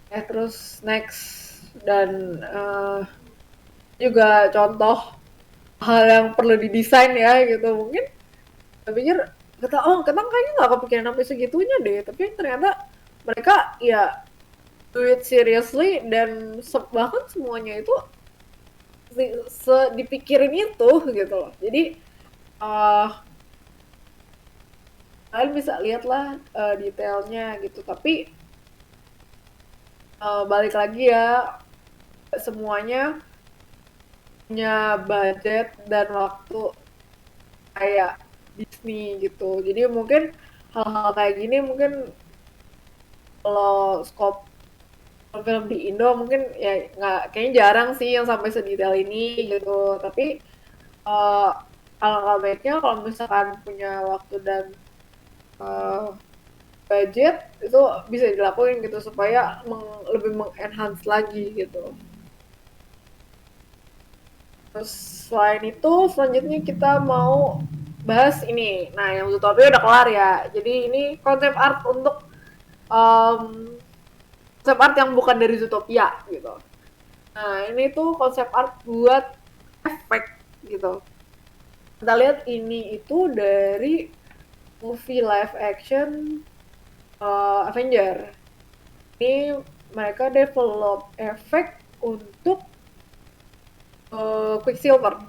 Terus next dan juga contoh hal yang perlu didesain ya gitu. Mungkin saya pikir kata oh kita kayaknya nggak kepikiran sampai segitunya deh, tapi ternyata mereka ya do it seriously dan bahkan semuanya itu dipikirin itu gitu loh. Jadi uh, kalian bisa lihat lah detailnya gitu, tapi balik lagi ya, semuanya punya budget dan waktu kayak Disney gitu. Jadi mungkin hal-hal kayak gini mungkin kalau scope film di Indo mungkin ya nggak, kayaknya jarang sih yang sampai sedetail ini gitu. Tapi uh, alangkah baiknya kalau misalkan punya waktu dan uh, budget itu bisa dilakuin gitu supaya lebih mengenhance lagi gitu. Terus selain itu selanjutnya kita mau bahas ini. Nah yang Zootopia udah kelar ya. Jadi ini konsep art untuk konsep art yang bukan dari Zootopia gitu. Nah ini tuh konsep art buat efek gitu. Kita lihat ini itu dari movie live action Avenger. Ini mereka develop efek untuk Quicksilver.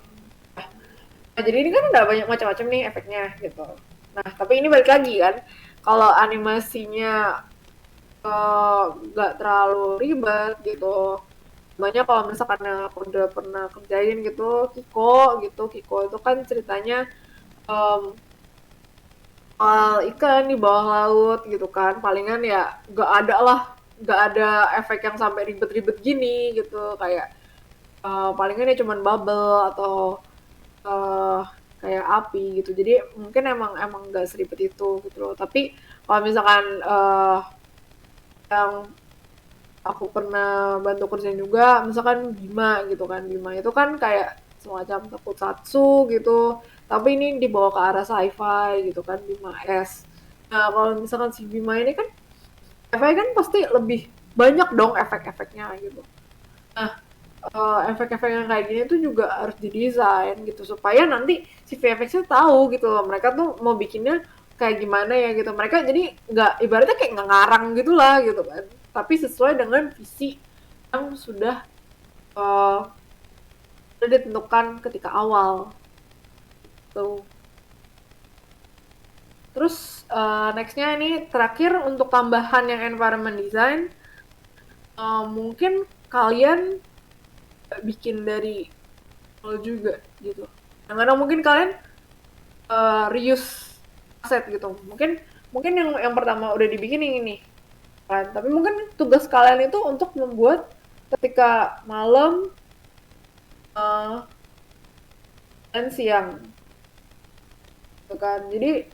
Nah, jadi ini kan udah banyak macam-macam nih efeknya gitu. Nah, tapi ini balik lagi kan, kalau animasinya nggak terlalu ribet gitu. Banyak kalau misalkan aku udah pernah kerjain gitu, Kiko itu kan ceritanya um, soal ikan di bawah laut gitu kan, palingan ya nggak ada efek yang sampai ribet-ribet gini gitu, kayak palingan ya cuman bubble atau uh, kayak api gitu. Jadi mungkin emang emang nggak seribet itu gitu loh. Tapi kalau misalkan yang aku pernah bantu kerjain juga, misalkan Bima gitu kan. Bima itu kan kayak semacam tokusatsu gitu, tapi ini dibawa ke arah sci-fi gitu kan, Bima S. Nah, kalau misalkan si Bima ini kan efeknya kan pasti lebih banyak dong efek-efeknya gitu. Nah, efek-efek yang kayak gini tuh juga harus didesain gitu supaya nanti si VFX-nya tahu gitu loh, mereka tuh mau bikinnya kayak gimana ya gitu. Mereka jadi nggak ibaratnya kayak nggak ngarang gitulah gitu kan, tapi sesuai dengan visi yang uh, sudah ditentukan ketika awal tuh. Terus nextnya ini terakhir untuk tambahan yang environment design, mungkin kalian bikin dari nol juga gitu. Kadang-kadang mungkin kalian reuse aset gitu. Mungkin mungkin yang pertama udah dibikin yang ini kan. Tapi mungkin tugas kalian itu untuk membuat ketika malam uh, dan siang gitu kan. Jadi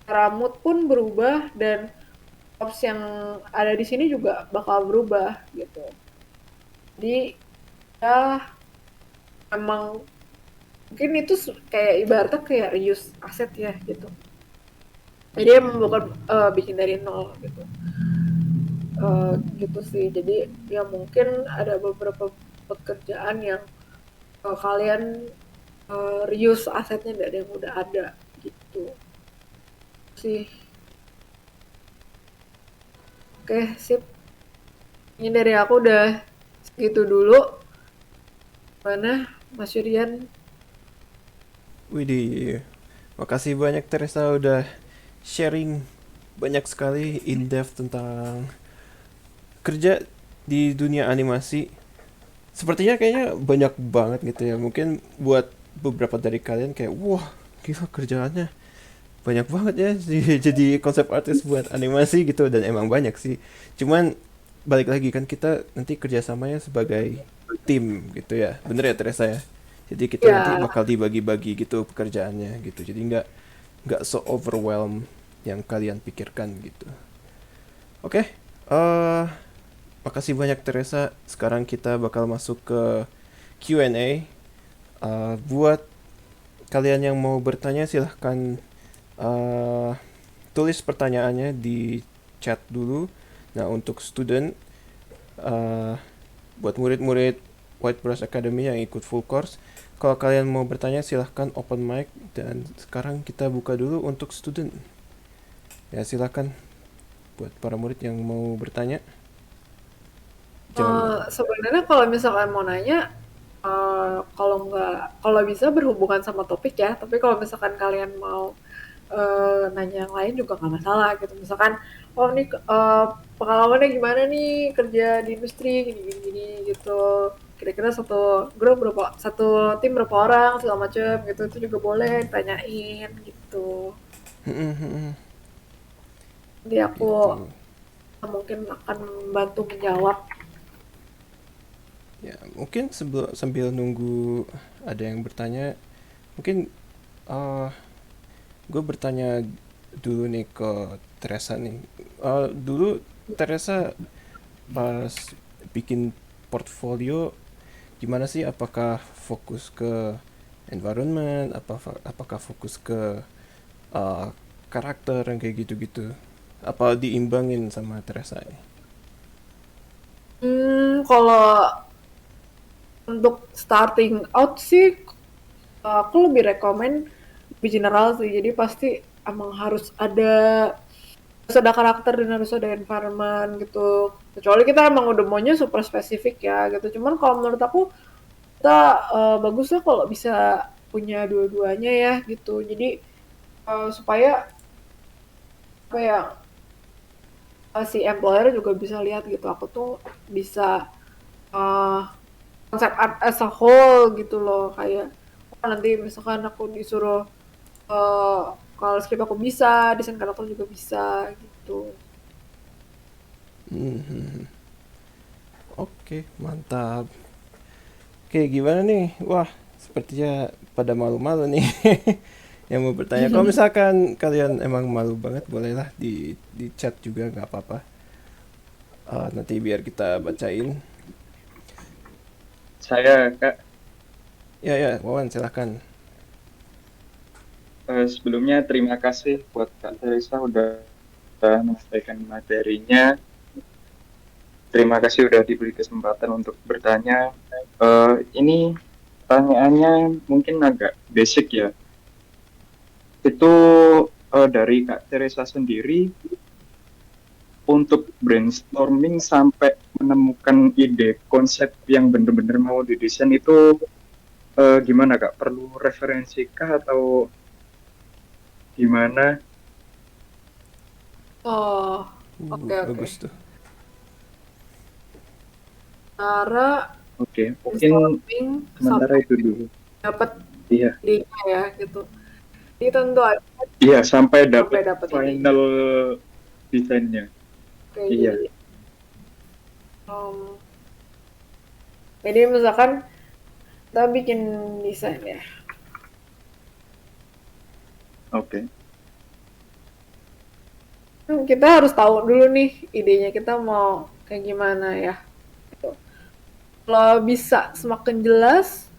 cara mood pun berubah dan props yang ada di sini juga bakal berubah gitu. Jadi ya emang mungkin itu kayak ibaratnya kayak reuse aset ya gitu. Jadi emang bukan bikin dari nol gitu. Gitu sih. Jadi ya mungkin ada beberapa pekerjaan yang kalian reuse asetnya dari yang udah ada gitu sih. Oke, sip. Ini dari aku udah segitu dulu. Mana Mas Yurian? Widih, makasih banyak Teresa udah sharing banyak sekali in depth tentang kerja di dunia animasi. Sepertinya kayaknya banyak banget gitu ya. Mungkin buat beberapa dari kalian kayak wah gila kerjaannya banyak banget ya jadi konsep artis buat animasi gitu dan emang banyak sih. Cuman balik lagi kan kita nanti kerjasamanya sebagai tim gitu ya. Bener ya Teresa ya. Jadi kita nanti Ya, bakal dibagi-bagi gitu pekerjaannya gitu. Jadi nggak so overwhelm yang kalian pikirkan gitu. Oke, makasih banyak Teresa. Sekarang kita bakal masuk ke Q&A. Buat kalian yang mau bertanya silahkan uh, tulis pertanyaannya di chat dulu. Nah untuk student, uh, buat murid-murid White Brush Academy yang ikut full course, kalau kalian mau bertanya silahkan open mic. Dan sekarang kita buka dulu untuk student. Ya silahkan buat para murid yang mau bertanya. Jangan. sebenarnya kalau misalkan mau nanya, kalau bisa berhubungan sama topik ya. Tapi kalau misalkan kalian mau nanya yang lain juga nggak masalah gitu. Misalkan, oh nih pengalamannya gimana nih kerja di industri gini-gini gitu. Kira-kira satu grup berapa, satu tim berapa orang segala macem gitu. Itu juga boleh tanyain gitu. Jadi aku Gitu. mungkin akan membantu menjawab. Ya, mungkin sambil nunggu ada yang bertanya, mungkin uh, gue bertanya dulu nih ke Teresa nih. Dulu Teresa pas bikin portfolio gimana sih? Apakah fokus ke environment? Apakah fokus ke uh, karakter yang kayak gitu-gitu? Apa diimbangin sama Teresa ini? Kalau untuk starting out sih, aku lebih rekomen lebih general sih. Jadi pasti emang harus ada harus ada karakter dan harus ada environment gitu. Kecuali kita emang udah maunya super spesifik ya gitu. Cuman kalau menurut aku kita bagusnya kalau bisa punya dua-duanya ya gitu. Jadi supaya apa ya si employer juga bisa lihat gitu. Aku tuh bisa uh, konsep art as a whole gitu loh, kayak oh, nanti misalkan aku disuruh uh, kalau skrip aku bisa, desain karakter juga bisa gitu. Hmm, oke, mantap. Oke, gimana nih? Wah, sepertinya pada malu-malu nih yang mau bertanya. Kalau misalkan kalian emang malu banget, bolehlah di chat juga nggak apa-apa. Nanti biar kita bacain. Saya Kak, Ya ya, Wawan silahkan. sebelumnya terima kasih buat Kak Teresa udah menyampaikan materinya. Terima kasih udah diberi kesempatan untuk bertanya. Ini pertanyaannya mungkin agak basic ya. Itu dari Kak Teresa sendiri untuk brainstorming sampai menemukan ide konsep yang benar-benar mau didesain itu gimana Kak? Perlu referensi kah atau gimana? Oh, oke oke. Bagus tuh. Cara Oke, mungkin brainstorming sementara sampai itu dulu. dapat Iya, idenya ya gitu. Ini tentu aja iya sampai sampai dapat dapat idenya. final desainnya. Oke, Iya, um, jadi misalkan kita bikin desain ya. oke. Kita harus tahu dulu nih idenya kita mau kayak gimana ya. Gitu. Kalau bisa semakin jelas,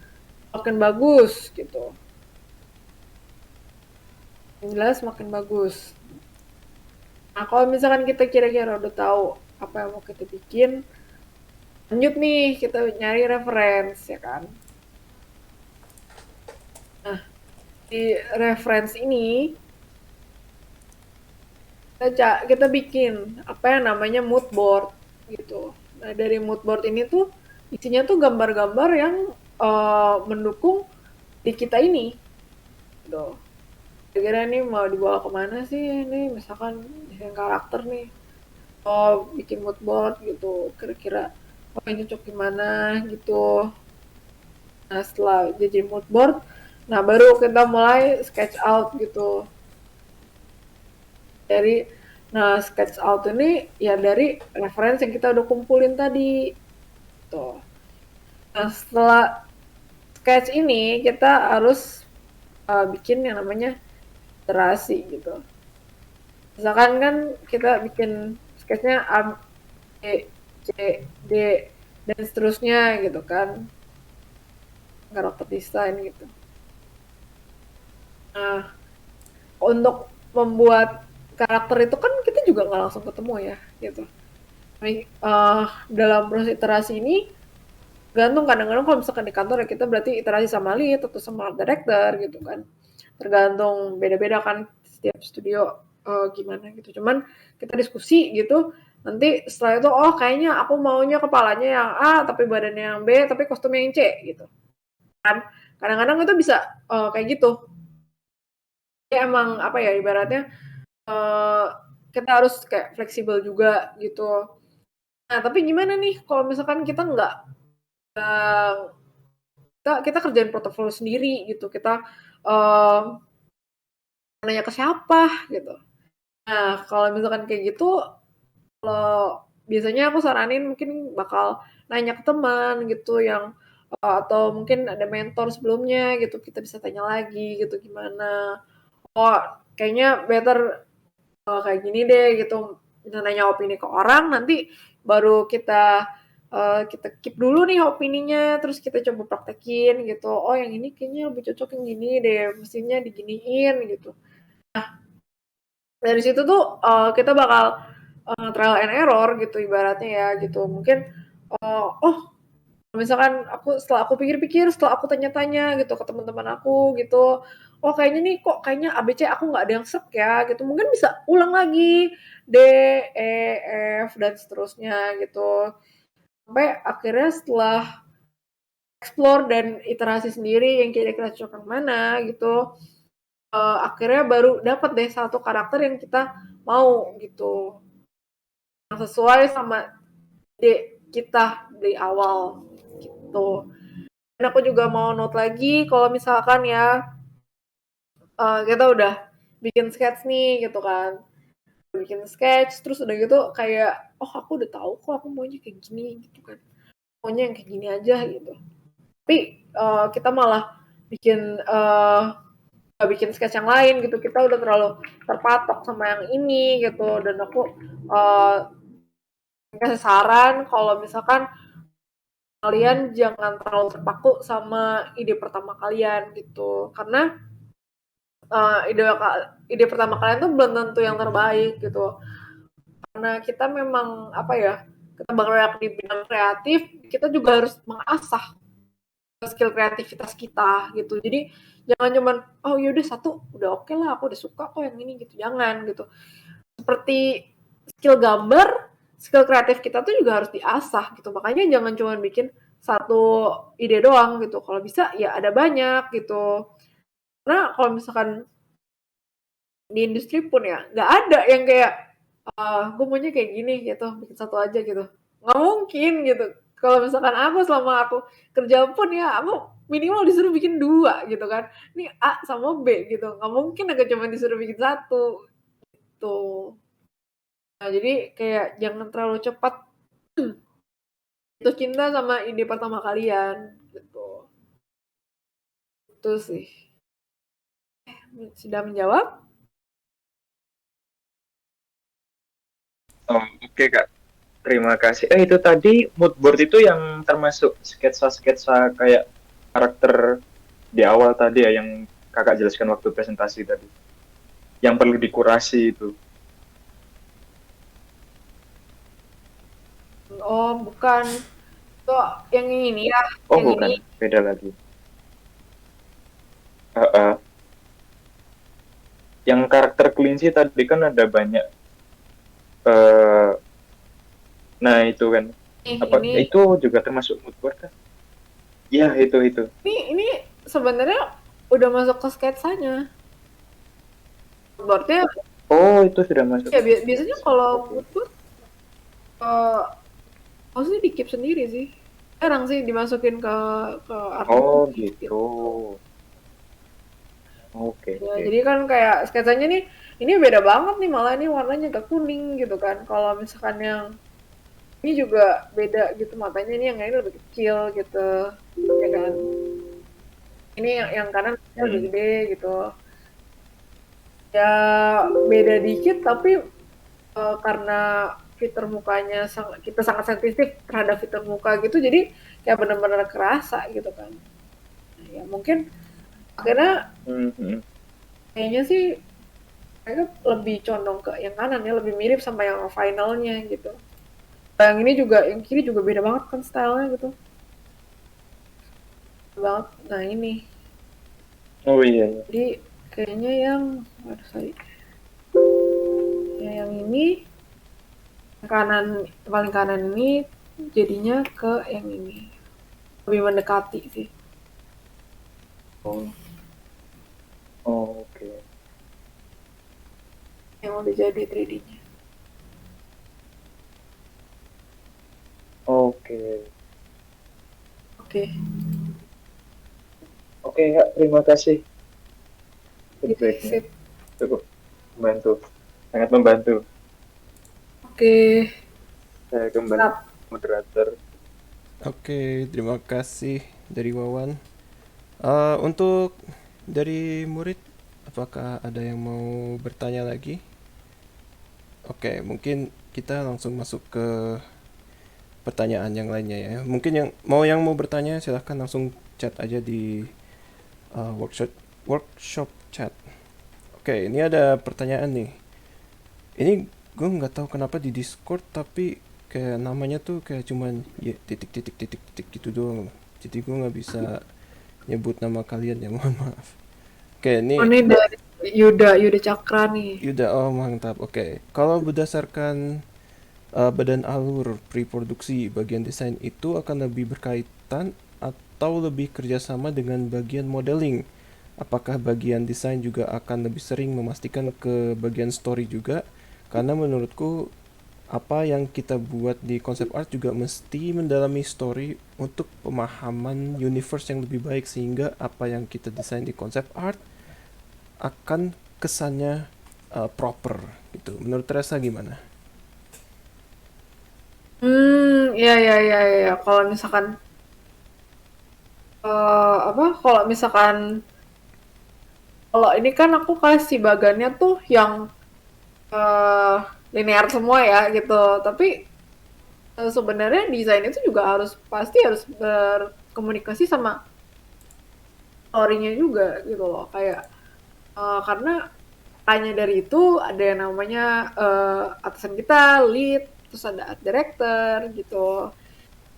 makin bagus gitu. Makin jelas, makin bagus. Nah, kalau misalkan kita kira-kira udah tahu apa yang mau kita bikin, lanjut nih kita nyari reference ya kan. Nah, di reference ini kita bikin apa yang namanya mood board gitu. Nah, dari mood board ini tuh isinya tuh gambar-gambar yang mendukung di kita ini. Gitu. Kira-kira ini mau dibawa kemana sih ini misalkan desain karakter nih. Oh, bikin mood board gitu. Kira-kira oh ini cocok gimana gitu. Nah, setelah jadi mood board, nah baru kita mulai sketch out gitu. Dari nah sketch out ini ya dari referensi yang kita udah kumpulin tadi tuh. Nah setelah sketch ini kita harus bikin yang namanya iterasi gitu. Misalkan kan kita bikin sketchnya A, B, C, D dan seterusnya gitu kan, karakter desain gitu. Nah untuk membuat karakter itu kan kita juga nggak langsung ketemu ya gitu. Dalam proses iterasi ini gantung kadang-kadang kalau misalkan di kantor ya kita berarti iterasi sama lead atau sama art director gitu kan. Tergantung beda-beda kan setiap studio gimana gitu. Cuman kita diskusi gitu. Nanti setelah itu oh kayaknya aku maunya kepalanya yang A tapi badannya yang B tapi kostumnya yang C gitu. Kan kadang-kadang itu bisa kayak gitu. Ya emang apa ya ibaratnya uh, kita harus kayak fleksibel juga gitu. Nah tapi gimana nih kalau misalkan kita nggak uh, kita kerjain portofolio sendiri gitu kita um, nanya ke siapa gitu. Nah kalau misalkan kayak gitu kalau biasanya aku saranin mungkin bakal nanya ke teman gitu yang atau mungkin ada mentor sebelumnya gitu kita bisa tanya lagi gitu gimana oh kayaknya better kayak gini deh gitu nanya opini ke orang nanti baru kita keep dulu nih opininya terus kita coba praktekin gitu oh yang ini kayaknya lebih cocok yang gini deh mestinya diginiin gitu dari situ tuh kita bakal trial and error gitu ibaratnya ya gitu mungkin oh Misalkan setelah aku pikir-pikir, setelah aku tanya-tanya gitu ke teman-teman aku gitu, oh kayaknya nih kok kayaknya ABC aku nggak ada yang sek ya gitu, mungkin bisa ulang lagi D, E, F dan seterusnya gitu. Sampai akhirnya setelah explore dan iterasi sendiri yang kira-kira cocok yang mana gitu, akhirnya baru dapat deh satu karakter yang kita mau gitu, yang sesuai sama ide kita dari awal gitu. Dan aku juga mau note lagi kalau misalkan ya kita udah bikin sketch nih gitu kan, bikin sketch terus udah gitu kayak oh aku udah tahu kok aku maunya kayak gini gitu kan, maunya yang kayak gini aja gitu. Tapi kita malah bikin bikin sketch yang lain gitu, kita udah terlalu terpatok sama yang ini gitu. Dan aku uh, kasih saran kalau misalkan kalian jangan terlalu terpaku sama ide pertama kalian gitu, karena ide ide pertama kalian tuh belum tentu yang terbaik gitu, karena kita memang apa ya, kita bergerak di bidang kreatif, kita juga harus mengasah skill kreativitas kita gitu. Jadi jangan cuman oh yaudah satu udah oke lah, aku udah suka kok yang ini gitu, jangan gitu. Seperti skill gambar, skill kreatif kita tuh juga harus diasah gitu, makanya jangan cuma bikin satu ide doang gitu, kalau bisa ya ada banyak gitu. Karena kalau misalkan di industri pun ya nggak ada yang kayak gue maunya kayak gini gitu, bikin satu aja gitu, nggak mungkin gitu. Kalau misalkan aku selama aku kerja pun ya aku minimal disuruh bikin dua gitu kan, ini A sama B gitu, nggak mungkin aku cuma disuruh bikin satu tuh. Nah jadi kayak jangan terlalu cepat jatuh cinta sama ide pertama kalian gitu. Itu sih. Sudah menjawab? Oh, oke Kak, terima kasih. Itu tadi mood board itu yang termasuk sketsa-sketsa kayak karakter di awal tadi ya, yang Kakak jelaskan waktu presentasi tadi, yang perlu dikurasi itu. Oh bukan, itu yang ini ya, Oh yang ini. bukan, beda lagi. Uh, uh. Yang karakter kelinci tadi kan ada banyak. Uh, nah itu kan, apa Ini itu juga termasuk mood board kan? Iya itu. ini sebenarnya udah masuk ke sketsanya. Boardnya Oh itu sudah masuk. ya biasanya kalau Oke. mood board uh, maksudnya di keep sendiri sih. Jarang sih dimasukin ke Oh artbook gitu. gitu. Ya, Oke. jadi kan kayak sketsanya nih, ini beda banget nih, malah ini warnanya agak kuning gitu kan. Kalau misalkan yang ini juga beda gitu, matanya ini yang ini lebih kecil gitu, ya kan. Ini yang kanan lebih Hmm. gede gitu. Ya beda dikit tapi karena fitur mukanya kita sangat sensitif terhadap fitur muka gitu, jadi kayak benar-benar kerasa gitu kan. Ya mungkin akhirnya Hmm. kayaknya sih mereka lebih condong ke yang kanan ya, lebih mirip sama yang finalnya gitu. Yang ini juga, yang kiri juga beda banget kan stylenya gitu, beda banget. Nah ini Oh iya. jadi kayaknya yang aduh sorry, ya, yang ini kanan, paling kanan ini jadinya ke yang ini lebih mendekati sih. Oh, Oke. yang udah jadi 3D-nya. Oke. Oke. Oke Kak, terima kasih Okay. feedbacknya. Sip. Cukup membantu, sangat membantu. Oke. Saya kembali Siap. moderator. Oke, terima kasih dari Wawan. Untuk dari murid, apakah ada yang mau bertanya lagi? Oke, mungkin kita langsung masuk ke pertanyaan yang lainnya ya. Mungkin yang mau bertanya silahkan langsung chat aja di workshop chat. Oke, ini ada pertanyaan nih. Ini gue nggak tahu kenapa di Discord tapi kayak namanya tuh kayak cuman ya titik titik titik titik gitu doang. Jadi gue nggak bisa nyebut nama kalian ya, mohon maaf. Oke, Oh, ini ini dari Yuda Cakra nih. Yuda, oh mantap. Oke, kalau berdasarkan badan alur pre-produksi, bagian desain itu akan lebih berkaitan atau lebih kerjasama dengan bagian modeling? Apakah bagian desain juga akan lebih sering memastikan ke bagian story juga? Karena menurutku apa yang kita buat di konsep art juga mesti mendalami story untuk pemahaman universe yang lebih baik, sehingga apa yang kita desain di konsep art akan kesannya proper gitu. Menurut Teresa gimana? Iya, iya, iya, iya. Kalau misalkan, apa, kalau misalkan, kalau ini kan aku kasih bagannya tuh yang eh linear semua ya gitu. Tapi sebenarnya desain itu juga pasti harus berkomunikasi sama story-nya juga gitu loh. Kayak karena hanya dari itu ada yang namanya atasan kita, lead, terus ada art director gitu.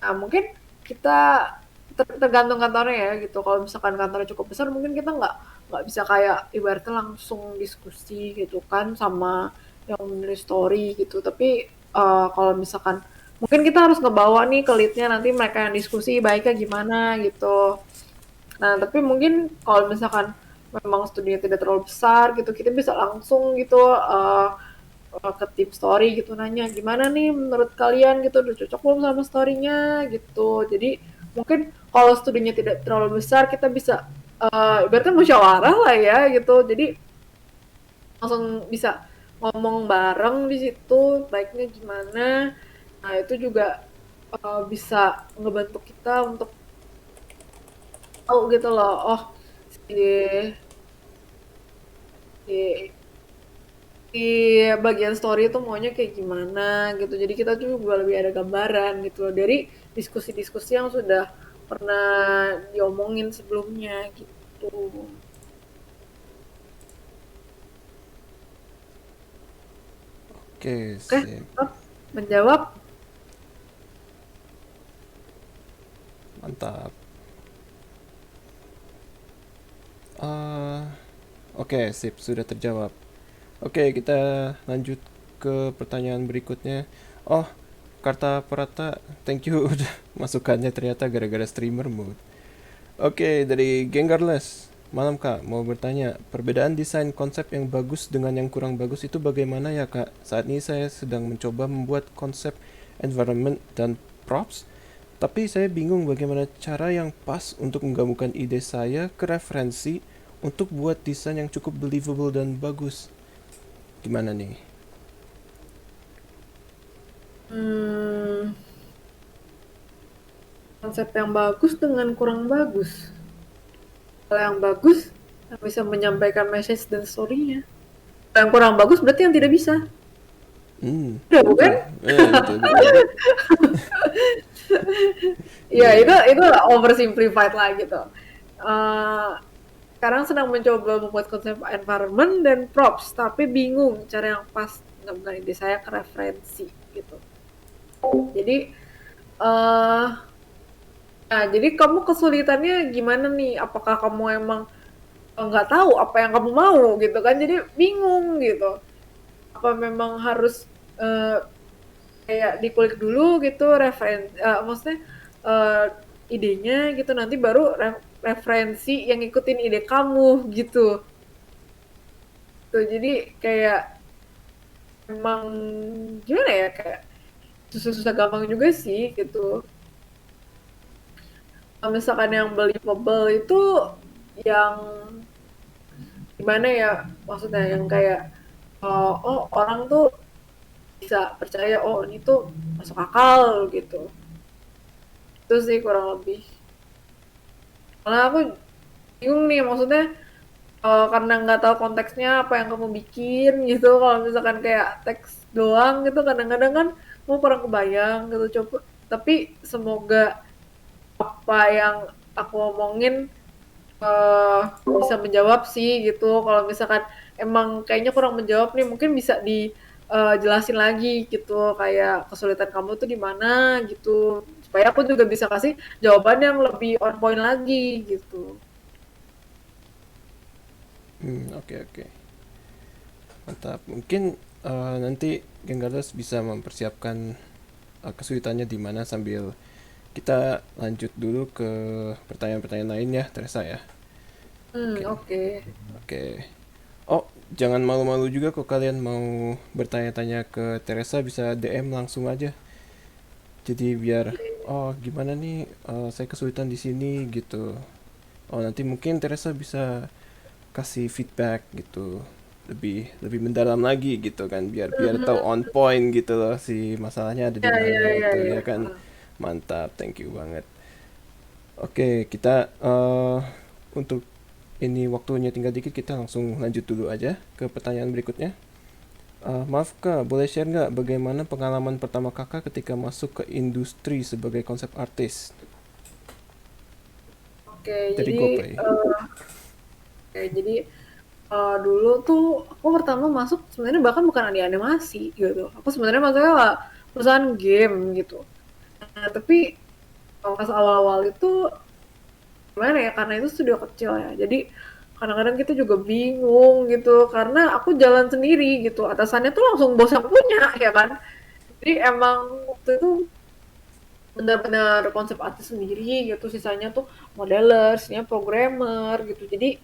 Nah, mungkin kita tergantung kantornya ya gitu. Kalau misalkan kantornya cukup besar, mungkin kita nggak bisa kayak ibaratnya langsung diskusi gitu kan sama yang menulis story gitu. Tapi kalau misalkan mungkin kita harus ngebawa nih ke leadnya, nanti mereka yang diskusi baiknya gimana gitu. Nah, tapi mungkin kalau misalkan memang studinya tidak terlalu besar gitu, kita bisa langsung gitu ke tim story gitu nanya gimana nih menurut kalian gitu, udah cocok belum sama story-nya gitu. Jadi mungkin kalau studinya tidak terlalu besar, kita bisa ibaratnya musyawarah lah ya gitu. Jadi langsung bisa ngomong bareng di situ baiknya gimana. Nah, itu juga bisa ngebantu kita untuk tahu gitu loh, oh si di di bagian story itu maunya kayak gimana gitu. Jadi kita tuh juga lebih ada gambaran gitu loh dari diskusi-diskusi yang sudah pernah diomongin sebelumnya gitu. Oke, Oke, sip. Prof, menjawab. Mantap. Eh, oke, sip, sudah terjawab. Oke, kita lanjut ke pertanyaan berikutnya. Oh, Karta Prata, thank you udah masukannya ternyata gara-gara streamer mode. Oke, dari Genggarles. Malam Kak, mau bertanya, perbedaan desain konsep yang bagus dengan yang kurang bagus itu bagaimana ya Kak? Saat ini saya sedang mencoba membuat konsep environment dan props, tapi saya bingung bagaimana cara yang pas untuk menggabungkan ide saya ke referensi untuk buat desain yang cukup believable dan bagus. Gimana nih? Hmm, konsep yang bagus dengan kurang bagus. Kalau yang bagus yang bisa menyampaikan message dan story-nya. Kalau yang kurang bagus berarti yang tidak bisa. Udah bukan? Betul. Betul, betul. Ya Iya, iya. itu oversimplified lah gitu. Eh, sekarang sedang mencoba membuat konsep environment dan props, tapi bingung cara yang pas menggabungkan ide saya ke referensi gitu. Jadi, nah jadi kamu kesulitannya gimana nih? Apakah kamu emang nggak tahu apa yang kamu mau gitu kan? Jadi bingung gitu. Apa memang harus eh, kayak dikulik dulu gitu maksudnya eh, idenya gitu, nanti baru referensi yang ngikutin ide kamu gitu. Tuh, jadi kayak emang gimana ya, kayak susah-susah gampang juga sih gitu. Kalau misalkan yang believable itu yang gimana ya, maksudnya yang kayak oh orang tuh bisa percaya, oh ini tuh masuk akal gitu. Itu sih kurang lebih. Karena aku bingung nih, maksudnya karena nggak tahu konteksnya apa yang kamu bikin gitu. Kalau misalkan kayak teks doang gitu, kadang-kadang kan mau kurang kebayang gitu. Coba, tapi semoga apa yang aku omongin bisa menjawab sih gitu. Kalau misalkan emang kayaknya kurang menjawab nih, mungkin bisa di jelasin lagi gitu kayak kesulitan kamu tuh di mana gitu supaya aku juga bisa kasih jawaban yang lebih on point lagi gitu. Oke oke. Mantap. Mungkin nanti Geng Gardas bisa mempersiapkan kesulitannya di mana sambil kita lanjut dulu ke pertanyaan-pertanyaan lain ya, Teresa ya. Oke. Oke. Oke. Oh, jangan malu-malu juga kok kalian mau bertanya-tanya ke Teresa bisa DM langsung aja. Jadi biar oh gimana nih saya kesulitan di sini gitu. Oh, nanti mungkin Teresa bisa kasih feedback gitu. Lebih lebih mendalam lagi gitu kan biar biar tahu on point gitu loh si masalahnya ada di Ya ya mana ya gitu ya. ya kan. Mantap, thank you banget. Oke, kita untuk ini waktunya tinggal dikit kita langsung lanjut dulu aja ke pertanyaan berikutnya. Maaf kak, boleh share nggak bagaimana pengalaman pertama kakak ketika masuk ke industri sebagai konsep artis Oke, dari jadi GoPlay? oke, jadi dulu tuh aku pertama masuk sebenarnya bahkan bukan di animasi gitu. Aku sebenarnya masuknya lah perusahaan game gitu. Nah, tapi pas awal-awal itu gimana ya, karena itu studio kecil ya, jadi kadang-kadang kita juga bingung gitu, karena aku jalan sendiri gitu, atasannya tuh langsung bos yang punya, ya kan. Jadi emang waktu itu benar-benar konsep artis sendiri gitu, sisanya tuh modeler, sisanya programmer gitu. Jadi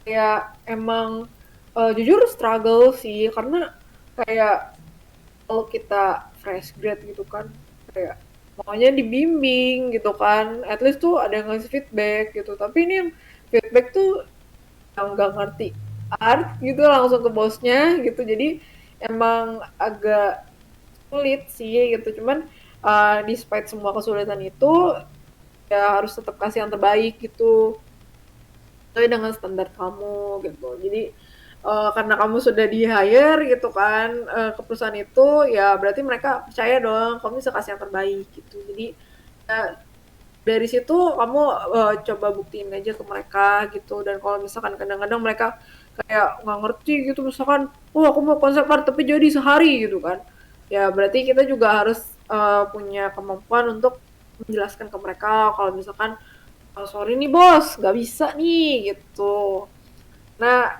kayak emang jujur struggle sih, karena kayak kalau kita fresh grad gitu kan, kayak maunya dibimbing gitu kan, at least tuh ada yang ngasih feedback gitu, tapi ini yang feedback tuh yang nggak ngerti art gitu langsung ke bosnya gitu, jadi emang agak sulit sih gitu, cuman despite semua kesulitan itu ya harus tetap kasih yang terbaik gitu sesuai dengan standar kamu gitu. Jadi karena kamu sudah di hire gitu kan ke perusahaan itu, ya berarti mereka percaya dong kamu bisa kasih yang terbaik gitu. Jadi ya, dari situ kamu coba buktiin aja ke mereka gitu. Dan kalau misalkan kadang-kadang mereka kayak nggak ngerti gitu, misalkan oh aku mau konsep art tapi jadi sehari gitu kan, ya berarti kita juga harus punya kemampuan untuk menjelaskan ke mereka kalau misalkan sorry nih bos, nggak bisa nih gitu. Nah,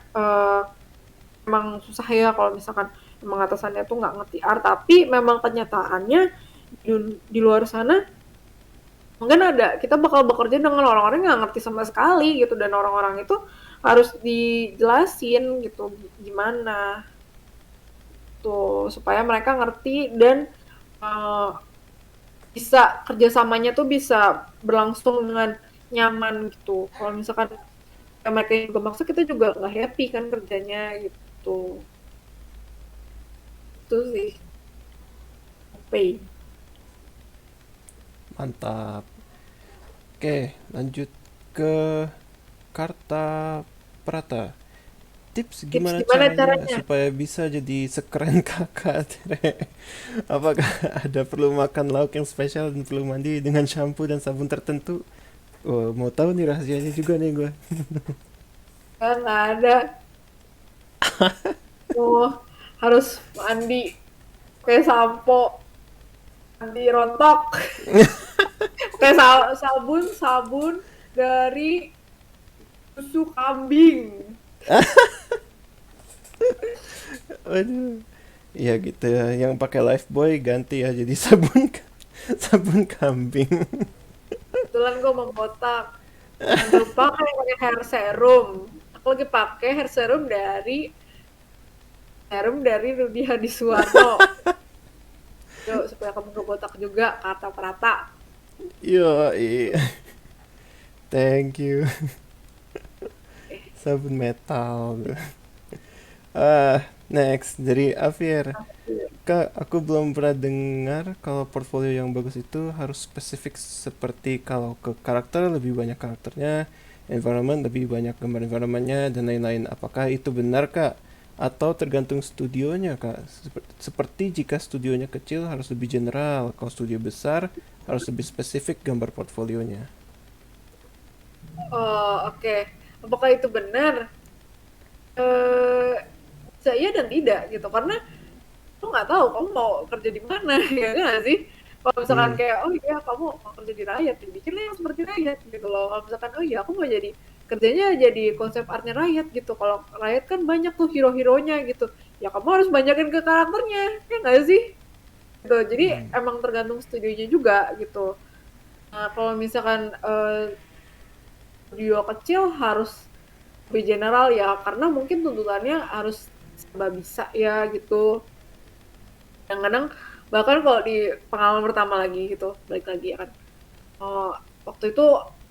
emang susah ya kalau misalkan emang atasannya tuh nggak ngerti art, tapi memang kenyataannya di luar sana mungkin ada kita bakal bekerja dengan orang-orang yang nggak ngerti sama sekali gitu, dan orang-orang itu harus dijelasin gitu gimana tuh supaya mereka ngerti dan uh, bisa kerjasamanya tuh bisa berlangsung dengan nyaman gitu. Kalau misalkan mereka juga maksa, kita juga nggak happy kan kerjanya gitu. Itu sih pay. Mantap. Oke, lanjut ke Karta Prata. Tips Tips gimana gimana caranya caranya? supaya bisa jadi sekeren kakak, Tere? Apakah ada perlu makan lauk yang spesial dan perlu mandi dengan shampoo dan sabun tertentu? Oh, mau tahu nih rahasianya juga nih gue. Kan nggak ada. Oh, harus mandi kayak sampo, mandi rontok, kayak sabun sabun dari susu kambing. Aduh. Iya gitu ya, yang pakai Lifebuoy ganti ya jadi sabun sabun kambing. Kebetulan gue mau botak. Jangan lupa kan pakai hair serum. Aku lagi pakai hair serum dari Rudi Hadisuwarno. Yuk, supaya kamu gak botak juga, kata Prata. Yo, thank you. Eh, Sabun metal. Next dari Avier. Kak, aku belum pernah dengar kalau portfolio yang bagus itu harus spesifik seperti kalau ke karakter lebih banyak karakternya, environment lebih banyak gambar environmentnya, dan lain-lain. Apakah itu benar, Kak? Atau tergantung studionya, Kak? Seperti jika studionya kecil harus lebih general, kalau studio besar harus lebih spesifik gambar portfolionya. oh, oke. Apakah itu benar? Eh, Bisa iya dan tidak gitu. Karena kamu nggak tahu kamu mau kerja di mana ya nggak sih. Kalau misalkan Hmm. kayak oh iya kamu mau kerja di Riot, dibikinlah yang seperti Riot gitu loh. Kalau misalkan oh iya aku mau jadi kerjanya jadi konsep artnya Riot gitu. Kalau Riot kan banyak tuh hero-heronya gitu. Ya kamu harus banyakin ke karakternya, ya nggak sih? Gitu. Jadi Hmm. emang tergantung studionya juga gitu. Nah, kalau misalkan studio kecil harus lebih general ya karena mungkin tuntutannya harus serba bisa ya gitu. Kadang-kadang bahkan kalau di pengalaman pertama lagi gitu, balik lagi ya kan. Oh, waktu itu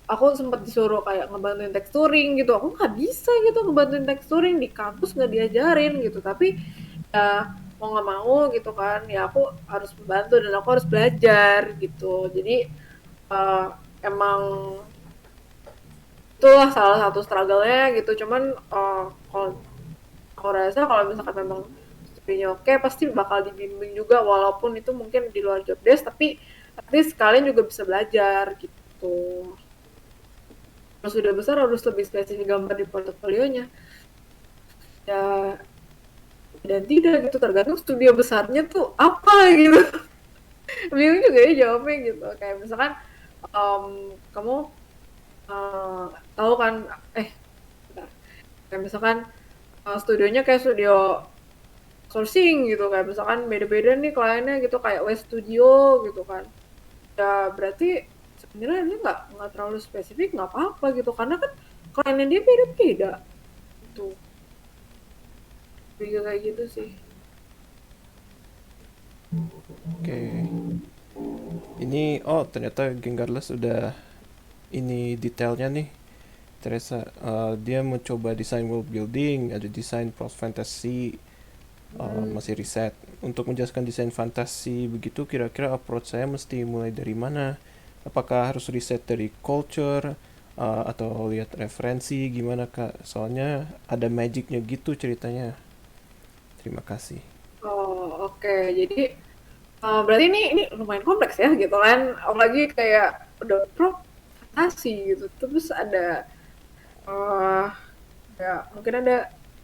aku sempat disuruh kayak ngebantuin texturing gitu. Aku nggak bisa gitu ngebantuin texturing di kampus nggak diajarin gitu. Tapi ya mau nggak mau gitu kan, ya aku harus membantu dan aku harus belajar gitu. Jadi uh, emang itulah salah satu struggle-nya gitu. Cuman kalau aku rasa kalau misalkan memang studinya oke pasti bakal dibimbing juga walaupun itu mungkin di luar job desk tapi at least kalian juga bisa belajar gitu. Kalau sudah besar harus lebih spesifik gambar di portofolionya ya dan tidak gitu tergantung studio besarnya tuh apa gitu. Bingung juga ya jawabnya gitu kayak misalkan kamu uh, tahu kan eh bentar. Kayak misalkan studionya kayak studio sourcing gitu kayak misalkan beda-beda nih kliennya gitu kayak West Studio gitu kan ya berarti sebenarnya ini nggak terlalu spesifik nggak apa-apa gitu karena kan kliennya dia beda-beda gitu juga kayak gitu sih. Oke. Ini ternyata Gengarless udah ini detailnya nih. Teresa dia mencoba desain world building, ada desain prop fantasy, masih riset. Untuk menjelaskan desain fantasi begitu kira-kira approach saya mesti mulai dari mana? Apakah harus riset dari culture atau lihat referensi gimana Kak? Soalnya ada magicnya gitu ceritanya. Terima kasih. Oh oke jadi berarti ini lumayan kompleks ya gitu kan apalagi kayak udah pro fantasi gitu terus ada uh, ya mungkin ada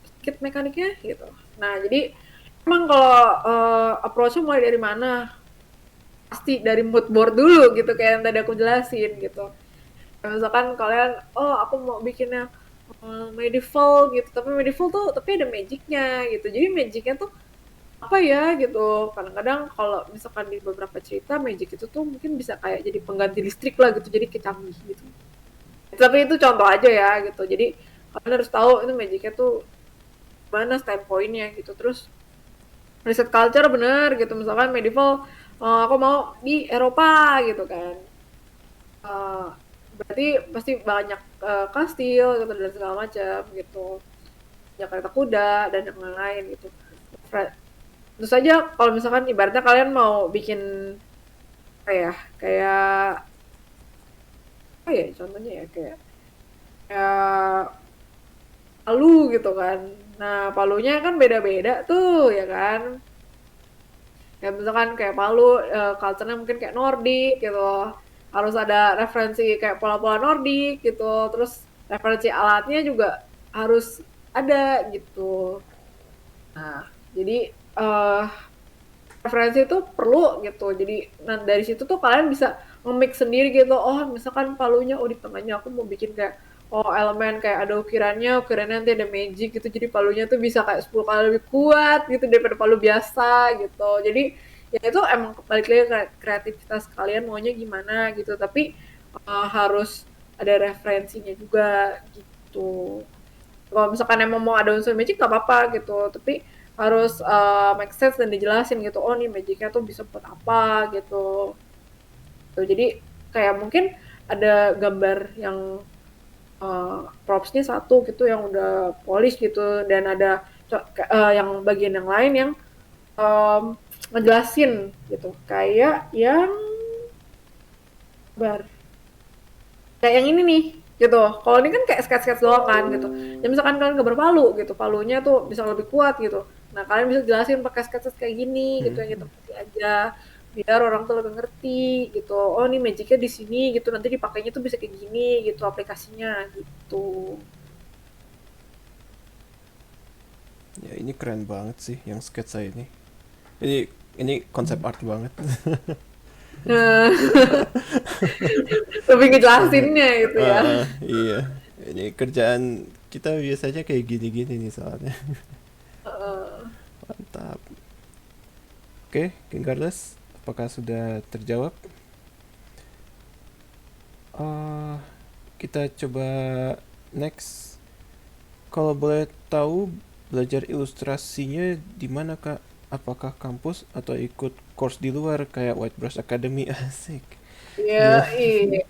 sedikit mekaniknya gitu nah jadi emang kalau approach-nya mulai dari mana pasti dari mood board dulu gitu kayak yang tadi aku jelasin gitu. Kayak misalkan kalian, oh aku mau bikinnya medieval gitu, tapi medieval tuh tapi ada magicnya gitu. Jadi magicnya tuh apa ya gitu. Kadang-kadang kalau misalkan di beberapa cerita magic itu tuh mungkin bisa kayak jadi pengganti listrik lah gitu, jadi kecanggih gitu. Tapi itu contoh aja ya gitu. Jadi kalian harus tahu itu magicnya tuh mana standpointnya gitu. Terus riset culture bener gitu. Misalkan medieval, aku mau di Eropa gitu kan. uh, berarti pasti banyak kastil gitu dan segala macam gitu banyak kereta kuda dan yang lain gitu tentu saja kalau misalkan ibaratnya kalian mau bikin apa ya kayak apa ya contohnya ya kayak palu gitu kan nah palunya kan beda-beda tuh ya kan ya misalkan kayak Palu culture-nya mungkin kayak Nordik gitu harus ada referensi kayak pola-pola Nordik gitu terus referensi alatnya juga harus ada gitu nah jadi referensi itu perlu gitu jadi nah dari situ tuh kalian bisa nge-mix sendiri gitu oh misalkan palunya oh di tengahnya aku mau bikin kayak oh elemen kayak ada ukirannya nanti ada magic gitu jadi palunya tuh bisa kayak 10 kali lebih kuat gitu daripada palu biasa gitu jadi ya itu emang balik lagi ke kreativitas kalian maunya gimana gitu tapi harus ada referensinya juga gitu kalau misalkan emang mau ada unsur magic gak apa-apa gitu tapi harus make sense dan dijelasin gitu oh nih magicnya tuh bisa buat apa gitu tuh jadi kayak mungkin ada gambar yang propsnya satu gitu yang udah polish gitu dan ada yang bagian yang lain yang um, ngejelasin gitu kayak yang bar kayak yang ini nih gitu kalau ini kan kayak sketch-sketch doang kan gitu ya misalkan kalian gambar palu gitu palunya tuh bisa lebih kuat gitu nah kalian bisa jelasin pakai sketch kayak gini gitu Hmm. yang kita kasih aja biar orang tuh lebih ngerti gitu oh ini magicnya di sini gitu nanti dipakainya tuh bisa kayak gini gitu aplikasinya gitu. Ya ini keren banget sih yang sketsa ini. Ini ini konsep art banget. Nah, lebih ngejelasinnya itu ya. Iya. Ini kerjaan kita biasanya kayak gini-gini nih soalnya. Heeh. Mantap. Oke, King Carlos, apakah sudah terjawab? Eh, kita coba next. Kalau boleh tahu belajar ilustrasinya di mana Kak? Apakah kampus atau ikut course di luar kayak White Brush Academy? Asik. Iya, Gimana? iya.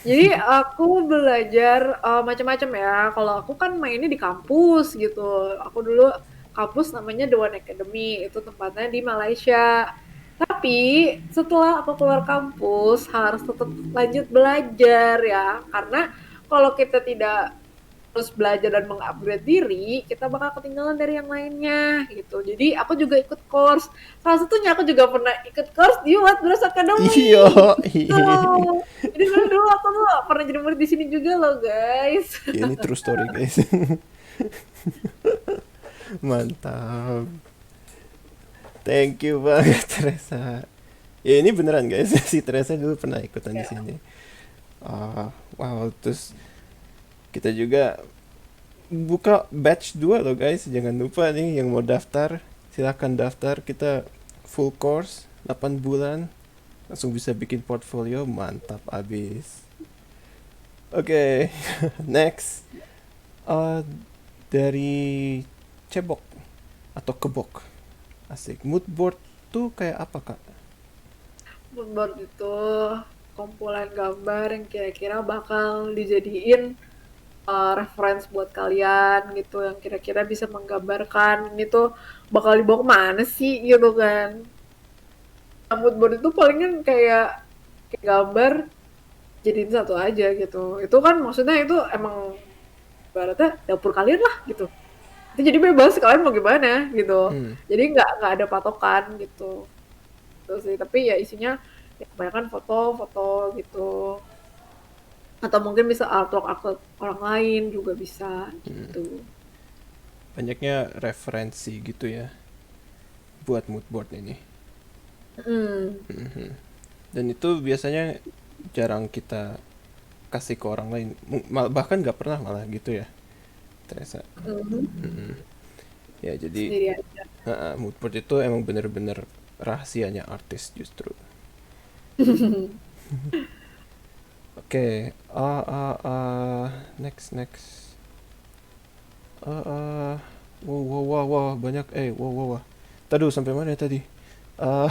Jadi aku belajar macam-macam ya. Kalau aku kan mainnya di kampus gitu. Aku dulu kampus namanya The One Academy, itu tempatnya di Malaysia. Tapi setelah aku keluar kampus harus tetap lanjut belajar ya, karena kalau kita tidak terus belajar dan mengupgrade diri, kita bakal ketinggalan dari yang lainnya gitu. Jadi aku juga ikut course. Salah satunya aku juga pernah ikut course di Wordpress Iya. Academy gitu. Jadi dulu aku tuh pernah jadi murid di sini juga loh guys. Ya, ini true story guys. Mantap. Thank you banget Teresa. Ya ini beneran guys, si Teresa dulu pernah ikutan di Ya. sini. Wow, terus kita juga buka batch 2 loh guys. Jangan lupa nih yang mau daftar, silahkan daftar. Kita full course 8 bulan, langsung bisa bikin portfolio, mantap abis. Oke, next. Uh, dari cebok atau kebok. Asik. Mood board tuh kayak apa kak? Moodboard itu kumpulan gambar yang kira-kira bakal dijadiin reference buat kalian gitu, yang kira-kira bisa menggambarkan ini tuh bakal dibawa kemana sih gitu kan. Nah, mood board itu palingan kayak gambar jadiin satu aja gitu. Itu kan maksudnya itu emang ibaratnya dapur kalian lah gitu. Itu jadi bebas kalian mau gimana gitu. Hmm. Jadi nggak ada patokan gitu. Gitu sih. Tapi ya isinya ya kebanyakan foto-foto gitu. Atau mungkin bisa artwork orang lain juga bisa gitu. Banyaknya referensi gitu ya buat mood board ini. Hmm. Dan itu biasanya jarang kita kasih ke orang lain. Bahkan nggak pernah malah gitu ya, Teresa. Mhm. Ya jadi Sendiri aja. mood board itu emang bener-bener rahasianya artis justru. Oke, next next. Ah, ah, wow wow wow wow banyak wow wow wow. Tadi sampai mana tadi? Ah,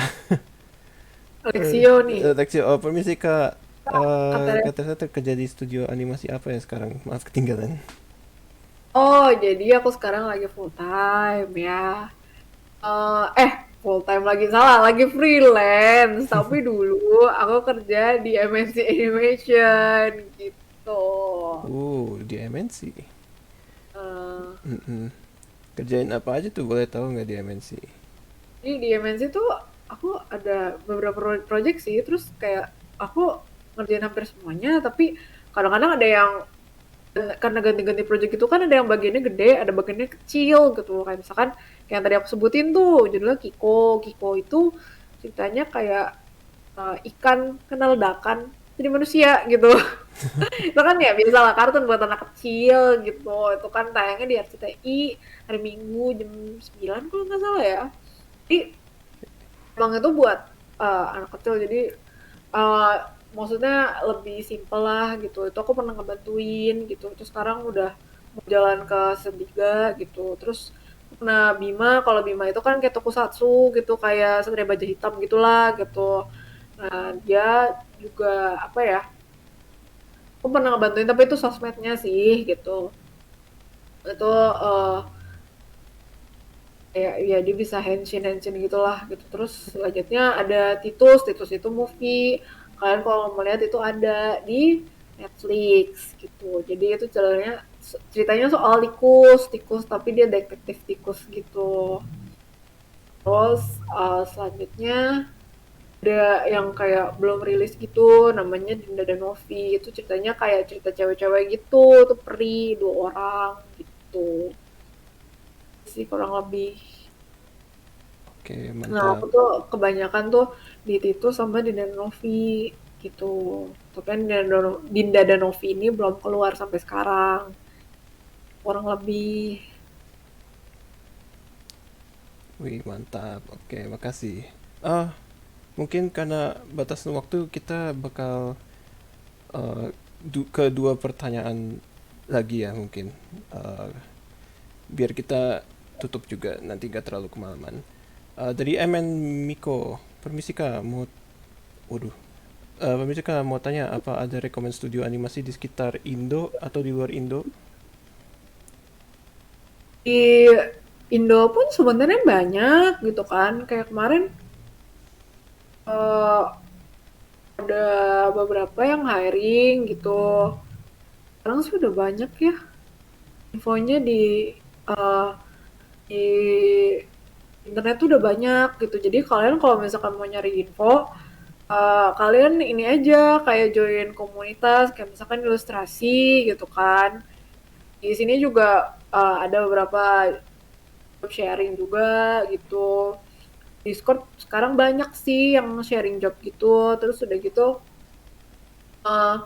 Alexio nih. Lexi, oh permisi kak. Kata Kak Teresa kerja di studio animasi apa ya sekarang? Maaf ketinggalan. oh jadi aku sekarang lagi full time ya. Full time lagi salah, lagi freelance. Tapi dulu aku kerja di MNC Animation gitu. Di MNC. Eh, Mm-mm. Kerjain apa aja tuh boleh tahu nggak di MNC? jadi di MNC tuh aku ada beberapa project sih, terus kayak aku ngerjain hampir semuanya, tapi kadang-kadang ada yang karena ganti-ganti project itu kan ada yang bagiannya gede, ada bagiannya kecil gitu. Kayak misalkan kayak yang tadi aku sebutin tuh judulnya Kiko. Kiko itu ceritanya kayak ikan kena ledakan jadi manusia gitu. Itu kan ya biasa lah kartun buat anak kecil gitu. Itu kan tayangnya di RCTI hari Minggu jam 9 kalau nggak salah ya. Jadi emang itu buat anak kecil, jadi uh, maksudnya lebih simpel lah gitu. Itu aku pernah ngebantuin gitu. Terus sekarang udah mau jalan ke Sendiga gitu. Terus pernah Bima, kalau Bima itu kan kayak tokusatsu gitu, kayak Satria Baja Hitam gitulah gitu. Nah dia juga apa ya, aku pernah ngebantuin tapi itu sosmednya sih gitu. Itu kayak ya dia bisa henshin gitulah gitu. Terus selanjutnya ada Titus itu movie, kalian kalau mau lihat itu ada di Netflix gitu. Jadi itu ceritanya soal tikus tapi dia detektif tikus gitu. Terus selanjutnya ada yang kayak belum rilis gitu, namanya Dinda dan Novi. Itu ceritanya kayak cerita cewek-cewek gitu, tuh peri 2 orang gitu sih kurang lebih. Oke Oke, Nah, aku mantap. tuh kebanyakan tuh di Titus sama di Danovi gitu. Tapi kan Dinda Danovi ini belum keluar sampai sekarang, kurang lebih. Wih, mantap. Oke, makasih. Ah, mungkin karena batas waktu kita bakal eh, ke dua pertanyaan lagi ya mungkin. Eh, biar kita tutup juga nanti gak terlalu kemalaman. Dari MN Miko, permisi kak, mau, waduh, permisi kak mau tanya apa ada rekomend studio animasi di sekitar Indo atau di luar Indo? Di Indo pun sebenarnya banyak gitu kan. Kayak kemarin eh, ada beberapa yang hiring gitu. Sekarang sih udah banyak ya infonya eh, di internet tuh udah banyak gitu. Jadi kalian kalau misalkan mau nyari info, kalian ini aja kayak join komunitas kayak misalkan ilustrasi gitu kan. Di sini juga ada beberapa job sharing juga gitu. Discord sekarang banyak sih yang sharing job gitu. Terus udah gitu, uh,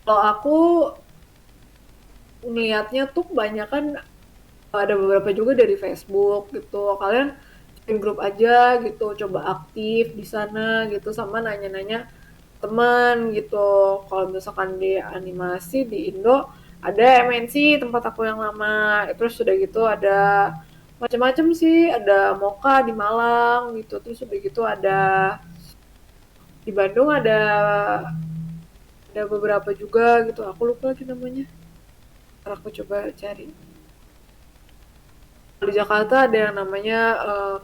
kalau aku ngelihatnya tuh kebanyakan ada beberapa juga dari Facebook gitu. Kalian join grup aja gitu, coba aktif di sana gitu sama nanya-nanya teman gitu. Kalau misalkan di animasi di Indo ada MNC tempat aku yang lama. Terus udah gitu ada macam-macam sih, ada Moka di Malang gitu. Terus udah gitu ada di Bandung ada beberapa juga gitu. Aku lupa lagi namanya. Ntar aku coba cari. Di Jakarta ada yang namanya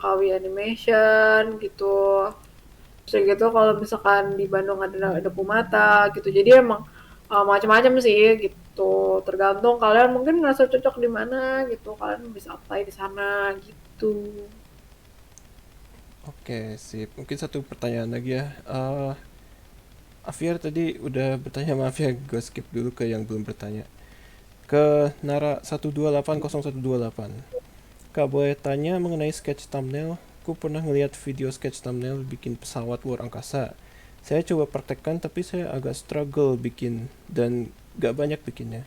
Kawi Animation gitu. Terus gitu kalau misalkan di Bandung ada Pumata gitu. Jadi emang macam-macam sih gitu. Tergantung kalian mungkin ngerasa cocok di mana gitu. Kalian bisa apply di sana gitu. Oke, sip. Mungkin satu pertanyaan lagi ya. Afiar tadi udah bertanya, maaf ya, gue skip dulu ke yang belum bertanya. Ke Nara 1280128. Kak boleh tanya mengenai sketch thumbnail? Aku pernah ngeliat video sketch thumbnail bikin pesawat luar angkasa. Saya coba praktekkan tapi saya agak struggle bikin dan gak banyak bikinnya.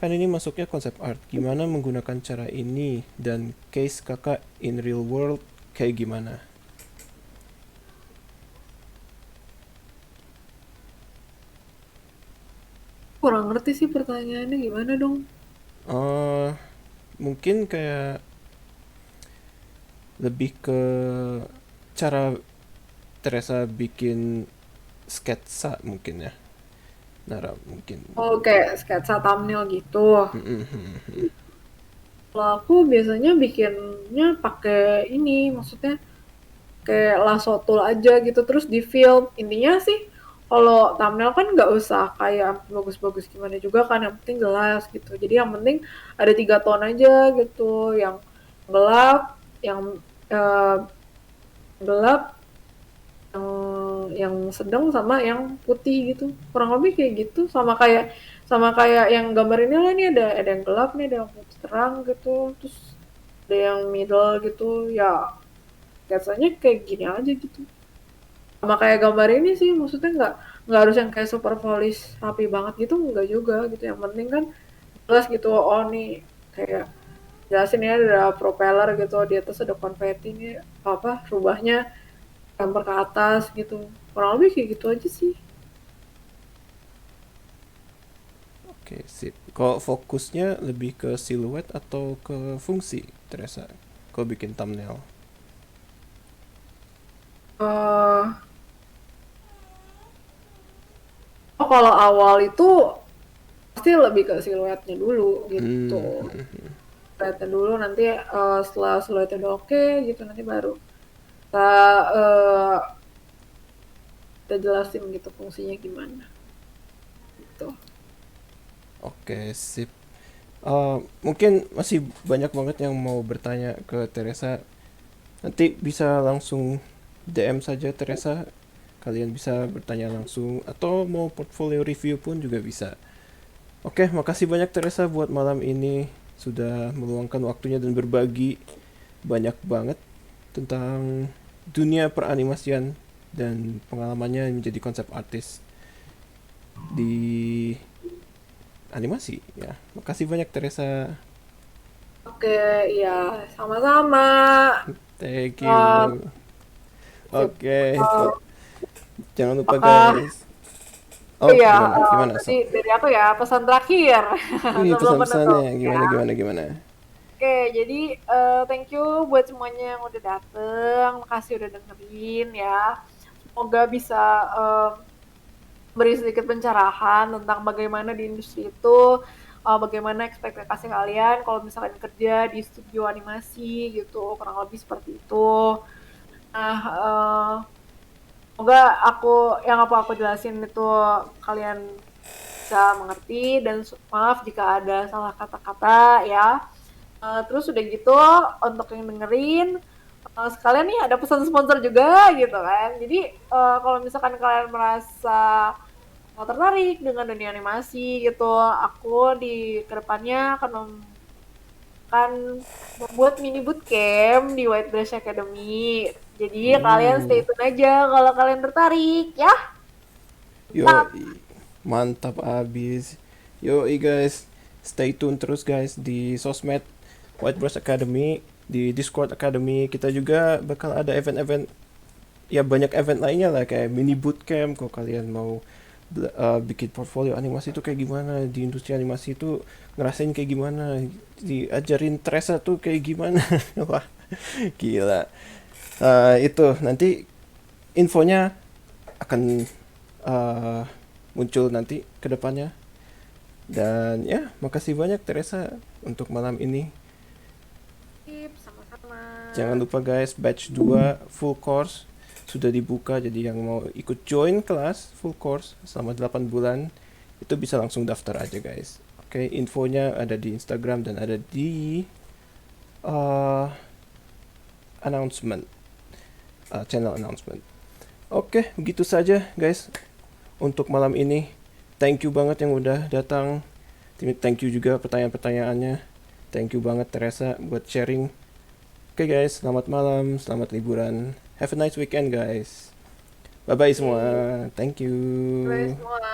Kan ini masuknya konsep art. Gimana menggunakan cara ini dan case kakak in real world kayak gimana? Kurang ngerti sih pertanyaannya gimana dong. Eh, mungkin kayak lebih ke cara Teresa bikin sketsa mungkin ya. Nara mungkin. Oh kayak sketsa thumbnail gitu. Mm-mm. Kalau aku biasanya bikinnya pakai ini, maksudnya kayak lasso tool aja gitu terus di film. Intinya sih kalau thumbnail kan nggak usah kayak bagus-bagus gimana juga kan, yang penting jelas gitu. Jadi yang penting ada 3 tone aja gitu, yang gelap, yang eh, gelap, yang sedang sama yang putih gitu. Kurang lebih kayak gitu, sama kayak yang gambar ini lah, nih ada yang gelap nih, ada yang putih terang gitu, terus ada yang middle gitu ya. Biasanya kayak gini aja gitu. Sama kayak gambar ini sih, maksudnya nggak harus yang kayak super polish rapi banget gitu, nggak juga gitu. Yang penting kan jelas gitu, oh nih kayak jelasin ya ada propeller gitu, di atas ada konveti nih, apa rubahnya gambar ke atas gitu. Kurang lebih kayak gitu aja sih. Oke, sip. Kalau fokusnya lebih ke siluet atau ke fungsi, Teresa? Kalau bikin thumbnail. eh oh kalau awal itu pasti lebih ke siluetnya dulu gitu. Hmm, Siluetnya dulu, nanti setelah siluetnya udah oke gitu, nanti baru kita eh, kita jelasin gitu fungsinya gimana gitu. oke, sip. Mungkin masih banyak banget yang mau bertanya ke Teresa. Nanti bisa langsung DM saja Teresa. Kalian bisa bertanya langsung atau mau portfolio review pun juga bisa. Oke, makasih banyak Teresa buat malam ini sudah meluangkan waktunya dan berbagi banyak banget. tentang dunia peranimasian dan pengalamannya menjadi konsep artis di animasi ya. Makasih banyak Teresa. Oke, iya, sama-sama. Thank Eh, you. sip. Oke, Eh, jangan lupa apakah guys. Oh, iya, gimana? Gimana, tadi Sob? dari aku ya pesan terakhir Wih, sebelum penutup pesan-pesannya ya. gimana? Oke, jadi thank you buat semuanya yang udah dateng, makasih udah dengerin ya. Semoga bisa eh, beri sedikit pencerahan tentang bagaimana di industri itu, bagaimana ekspektasi kalian kalau misalkan kerja di studio animasi gitu, kurang lebih seperti itu. Nah, semoga apa aku jelasin itu kalian bisa mengerti dan maaf jika ada salah kata-kata ya. Terus udah gitu untuk yang dengerin sekalian nih ada pesan sponsor juga gitu kan. Jadi kalau misalkan kalian merasa tertarik dengan dunia animasi gitu, aku di kedepannya akan membuat mini bootcamp di White Brush Academy. Jadi kalian stay Hmm, tune aja kalau kalian tertarik ya. yo, Mantap. mantap abis. Yo, guys, stay tune terus guys di sosmed White Brush Academy, di Discord Academy. Kita juga bakal ada event-event, ya banyak event lainnya lah kayak mini bootcamp. Kalau kalian mau bikin portfolio animasi itu kayak gimana, di industri animasi itu ngerasain kayak gimana, diajarin Teresa tuh kayak gimana. Wah, gila. Itu nanti infonya akan uh, muncul nanti ke depannya. Dan ya, makasih banyak Teresa untuk malam ini. Sip, sama-sama. Jangan lupa guys, batch 2 full course sudah dibuka, jadi yang mau ikut join kelas full course selama 8 bulan itu bisa langsung daftar aja guys. Oke, infonya ada di Instagram dan ada di uh, announcement, channel announcement. Oke, begitu saja guys untuk malam ini. Thank you banget yang udah datang. Thank you juga pertanyaan-pertanyaannya. Thank you banget Teresa buat sharing. Oke guys, selamat malam, selamat liburan. Have a nice weekend guys. Bye bye semua. Oke, Thank bye you. semua.